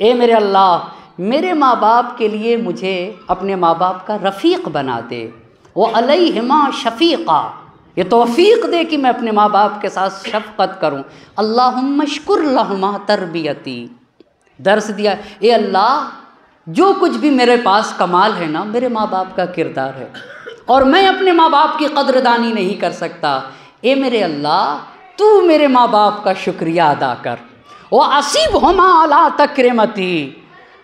ए मेरे अल्लाह, मेरे माँ बाप के लिए मुझे अपने माँ बाप का रफ़ीक़ बना दे। वो अलैहिमा शफ़ीक़ा, ये तौफ़ीक़ दे कि मैं अपने माँ बाप के साथ शफ़क़त करूँ। अल्लाहुम्मा शुकुर लहुमा तरबियती, दर्स दिया, ए अल्लाह, जो कुछ भी मेरे पास कमाल है ना, मेरे माँ बाप का किरदार है और मैं अपने माँ बाप की कदरदानी नहीं कर सकता। ए मेरे अल्लाह, तू मेरे माँ बाप का शुक्रिया अदा कर। वह असीब हुमा अला तकरीमती,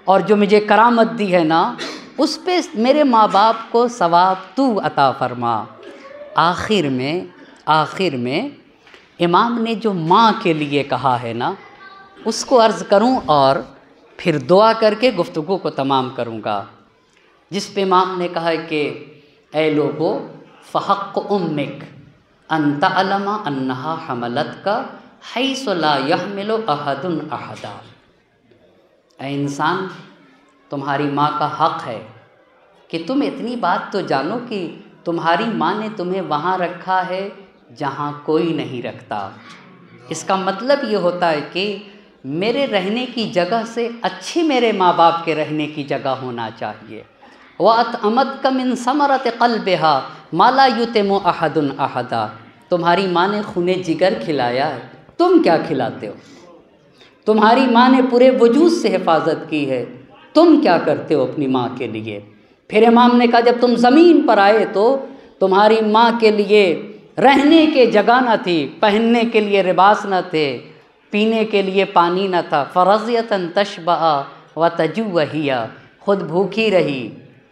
और जो मुझे करामत दी है ना, उस पे मेरे माँ बाप को सवाब तू अता फरमा। आखिर में इमाम ने जो माँ के लिए कहा है ना, उसको अर्ज़ करूं और फिर दुआ करके गुफ्तगू को तमाम करूंगा। जिस पे इमाम ने कहा है कि ऐ लोगो फ़हक़्क़ु उम्मिक अन तअलमा अन्नहा हमलत का हैसु ला यहमिलु अहदुन अहदा, ऐ इंसान, तुम्हारी माँ का हक़ है कि तुम इतनी बात तो जानो कि तुम्हारी माँ ने तुम्हें वहाँ रखा है जहाँ कोई नहीं रखता। इसका मतलब ये होता है कि मेरे रहने की जगह से अच्छी मेरे माँ बाप के रहने की जगह होना चाहिए। व अतअमत मिन समरत क़ल्बिहा मा ला युतिमु अहदुन अहदा, तुम्हारी माँ ने खूने जिगर खिलाया है, तुम क्या खिलाते हो? तुम्हारी माँ ने पूरे वजूद से हिफाजत की है, तुम क्या करते हो अपनी माँ के लिए? फिर इमाम ने कहा जब तुम ज़मीन पर आए तो तुम्हारी माँ के लिए रहने के जगह न थी, पहनने के लिए लिबास न थे, पीने के लिए पानी न था। फ़रज़ियतन तशबअ व तजुवहिया, खुद भूखी रही,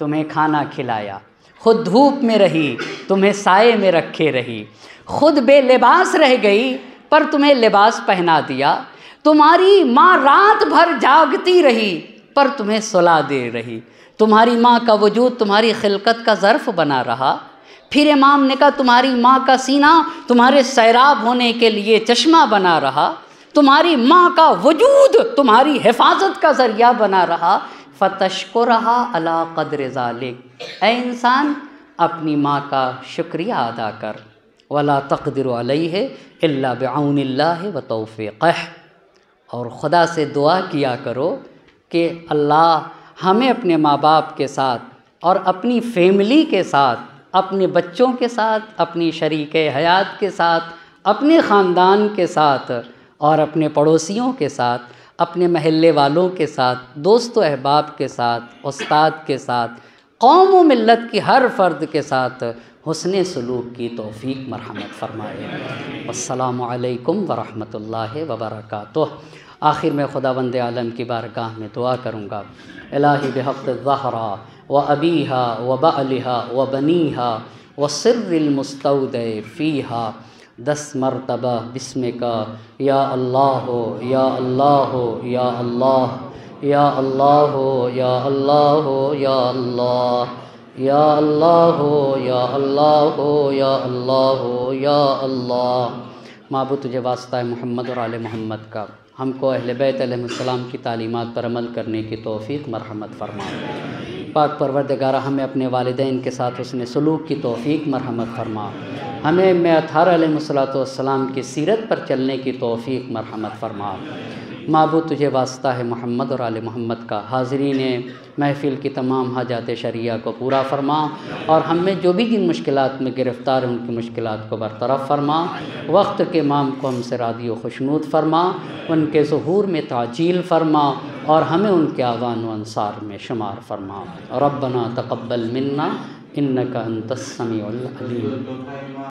तुम्हें खाना खिलाया, खुद धूप में रही, तुम्हें साए में रखे रही, खुद बेलिबास रह गई पर तुम्हें लिबास पहना दिया। तुम्हारी माँ रात भर जागती रही पर तुम्हें सुला दे रही। तुम्हारी माँ का वजूद तुम्हारी खिलकत का ज़र्फ़ बना रहा। फिर इमाम ने कहा तुम्हारी माँ का सीना तुम्हारे सैराब होने के लिए चश्मा बना रहा। तुम्हारी माँ का वजूद तुम्हारी हिफाजत का ज़रिया बना रहा। फ़तश्कुरहा अला क़द्र ज़ालिक, ऐ इंसान, अपनी माँ का शुक्रिया अदा कर। वला तक़दिरु अलैहि इल्ला बिऔनिल्लाहि व तौफ़ीक़िह, और ख़ुदा से दुआ किया करो कि अल्लाह हमें अपने माँ बाप के साथ और अपनी फैमिली के साथ, अपने बच्चों के साथ, अपनी शरीके हयात के साथ, अपने ख़ानदान के साथ और अपने पड़ोसियों के साथ, अपने महल्ले वालों के साथ, दोस्त अहबाब के साथ, उस्ताद के साथ, कौम व मिल्लत की हर फ़र्द के साथ हुस्ने सलूक की तौफ़ीक मरहमत फ़रमाए। अस्सलामु अलैकुम व रहमतुल्लाहि व बरकातुह। आखिर में खुदावंद आलम की बारगाह में दुआ करूँगा, इलाही बिहक़्क़ि ज़हरा व अबीहा व बअलिहा व बनीहा व सिर्रिल मुस्तौदअ फ़ीहा 10 मरतबा बिस्मिका या अल्लाह या अल्लाह या अल्लाह या अल्लाह हो या अल्लाह हो या अल्लाह, या अल्लाह हो या अल्लाह हो या अल्लाह हो या अल्लाह। माबूद तुझे वास्ता है मोहम्मद और आले मोहम्मद का, हमको अहले बैत अलैहिस्सलाम की तालीमात पर अमल करने की तौफ़ीक़ मरहमत फरमा। पाक परवरदिगारा हमें अपने वालिदैन के साथ उसने सलूक की तौफ़ीक़ मरहमत फरमा। हमें अत्हार अलैहिस्सलाम की सीरत पर चलने की तौफ़ीक़ मरहमत फरमा। माबूद तुझे वास्ता है मोहम्मद और आले मोहम्मद का, हाज़रीन महफ़िल की तमाम हाजात शरिया को पूरा फरमा और हम में जो भी जिन मुश्किलात में गिरफ़्तार हैं उनकी मुश्किलात को बरतरफ़ फरमा। वक्त के इमाम को हमसे राज़ी व खुशनूद फरमा, उनके ज़ुहूर में ताजील फरमा और हमें उनके आवान व अंसार में शुमार फरमा। रब्बना तक़ब्बल मिन्ना इन्नका अंतस समीउल अलीम।